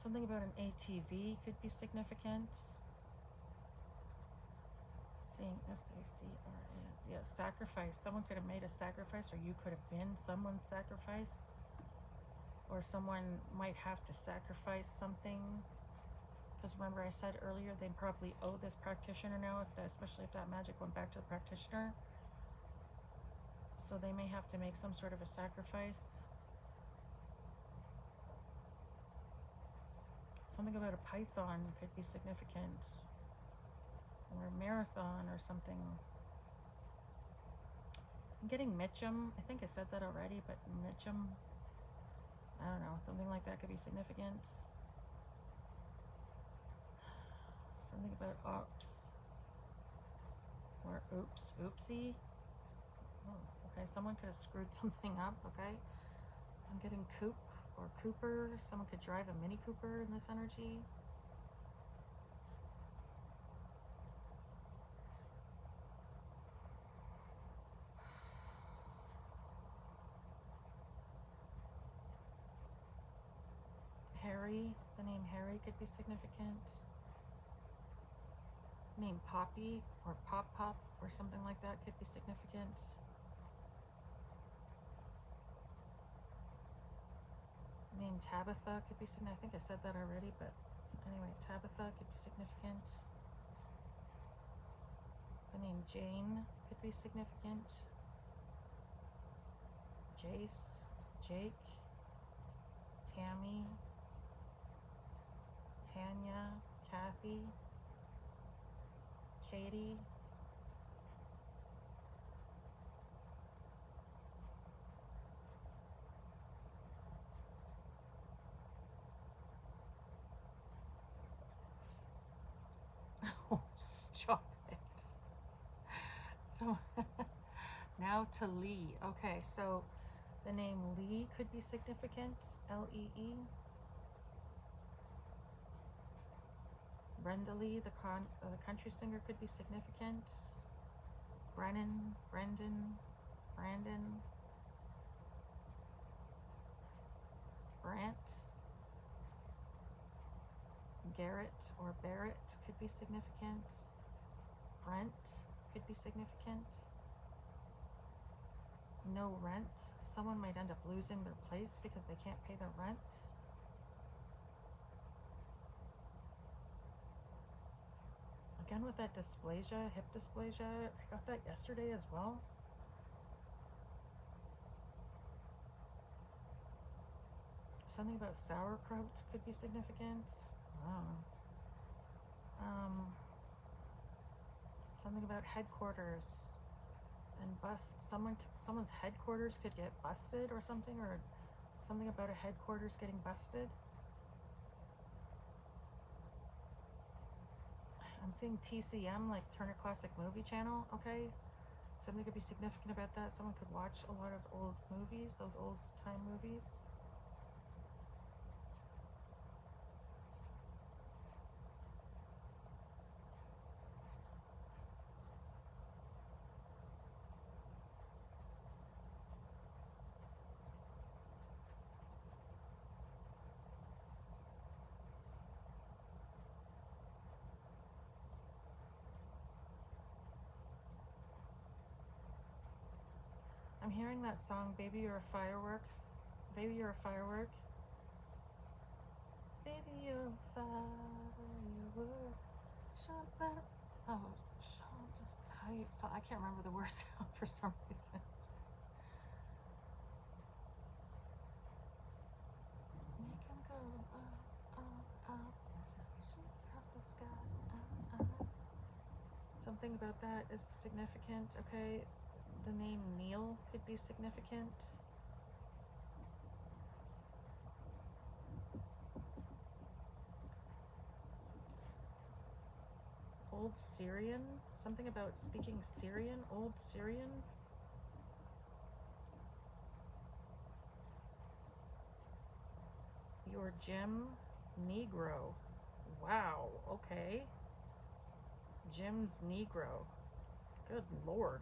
Something about an ATV could be significant. Seeing SACRA, yeah, sacrifice. Someone could have made a sacrifice, or you could have been someone's sacrifice, or someone might have to sacrifice something. Because remember, I said earlier they probably owe this practitioner now, especially if that magic went back to the practitioner. So they may have to make some sort of a sacrifice. Something about a python could be significant, or a marathon or something. I'm getting Mitchum. I think I said that already, but Mitchum, I don't know, something like that could be significant. Something about oops, or oops, oopsie. Oh, okay, someone could have screwed something up, okay? I'm getting coop or Cooper. Someone could drive a Mini Cooper in this energy. Harry, the name Harry could be significant. Name Poppy or Pop Pop or something like that could be significant. Name Tabitha could be significant. I think I said that already, but anyway, Tabitha could be significant. The name Jane could be significant. Jace, Jake, Tammy, Tanya, Kathy, Katie, job it. So now to Lee. Okay, so the name Lee could be significant. L-E-E. Brenda Lee, the country singer, could be significant. Brennan, Brendan, Brandon, Brant, Garrett or Barrett could be significant. Brent could be significant. No rent. Someone might end up losing their place because they can't pay their rent. Again with that dysplasia, hip dysplasia, I got that yesterday as well. Something about sauerkraut could be significant. Oh. Something about headquarters and bust. Someone's headquarters could get busted or something, or something about a headquarters getting busted. I'm seeing TCM, like Turner Classic Movie Channel, okay? Something could be significant about that. Someone could watch a lot of old movies, those old time movies. I'm hearing that song, Baby You're a Fireworks. Baby You're a Firework. Baby You're a Fireworks. Oh, so I can't remember the words for some reason. Make 'em go up, across the sky. Something about that is significant, okay? The name Neil could be significant. Old Syrian, something about speaking Syrian, Old Syrian. Your Jim Negro. Wow, okay. Jim's Negro. Good Lord.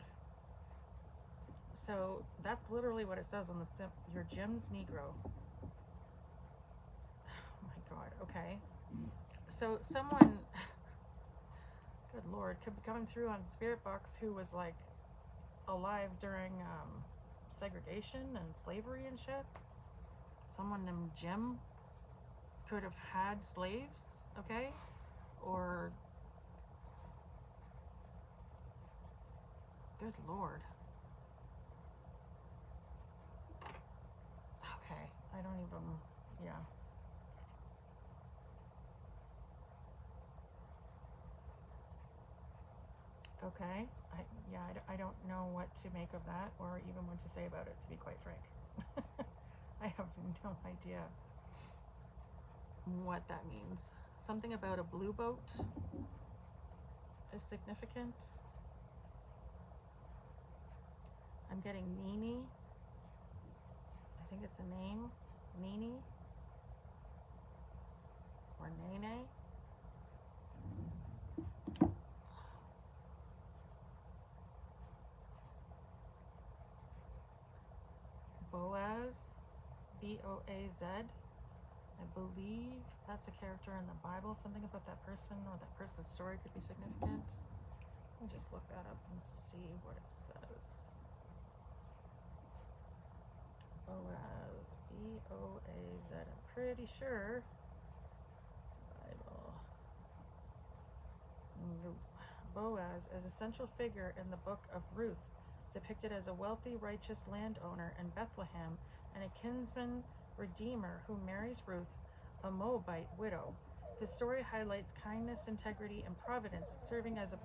So that's literally what it says on the your Jim's Negro. Oh my God, okay. So someone, good Lord, could be coming through on Spirit Box who was like alive during segregation and slavery and shit. Someone named Jim could have had slaves, okay? Or, good Lord. Okay, I don't even, yeah. Okay, I don't know what to make of that or even what to say about it, to be quite frank. I have no idea what that means. Something about a blue boat is significant. I'm getting Nini. I think it's a name. Nini. Or Nene. Boaz. B-O-A-Z. I believe that's a character in the Bible. Something about that person or that person's story could be significant. Let me just look that up and see what it says. Boaz, B-O-A-Z. I'm pretty sure. Bible. Boaz is a central figure in the book of Ruth, depicted as a wealthy, righteous landowner in Bethlehem and a kinsman redeemer who marries Ruth, a Moabite widow. His story highlights kindness, integrity, and providence, serving as a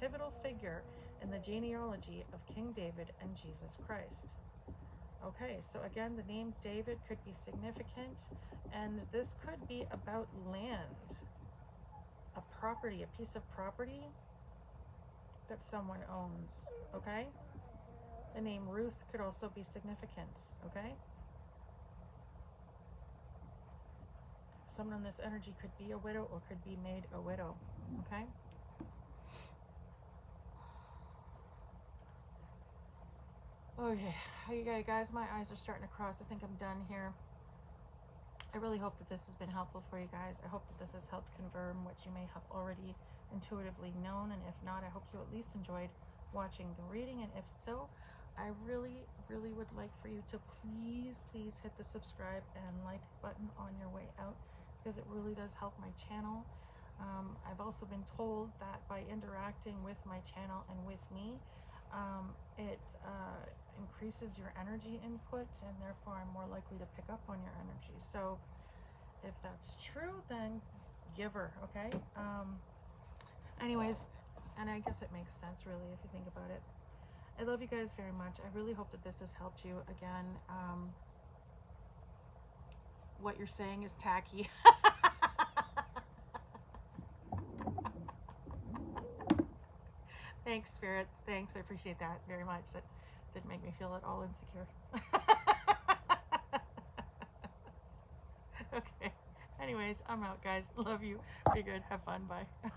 pivotal figure in the genealogy of King David and Jesus Christ. Okay, so again, the name David could be significant, and this could be about land, a property, a piece of property. that someone owns, okay? The name Ruth could also be significant, okay? Someone in this energy could be a widow or could be made a widow, okay? Okay, hey guys, my eyes are starting to cross. I think I'm done here. I really hope that this has been helpful for you guys. I hope that this has helped confirm what you may have already intuitively known, and if not, I hope you at least enjoyed watching the reading, and if so, I really would like for you to please hit the subscribe and like button on your way out, because it really does help my channel. I've also been told that by interacting with my channel and with me, it increases your energy input, and therefore I'm more likely to pick up on your energy. So if that's true, then give her, okay? Anyways, and I guess it makes sense really if you think about it. I love you guys very much. I really hope that this has helped you. Again, what you're saying is tacky. Thanks, spirits. Thanks. I appreciate that very much. That didn't make me feel at all insecure. Okay. Anyways, I'm out, guys. Love you. Be good. Have fun. Bye.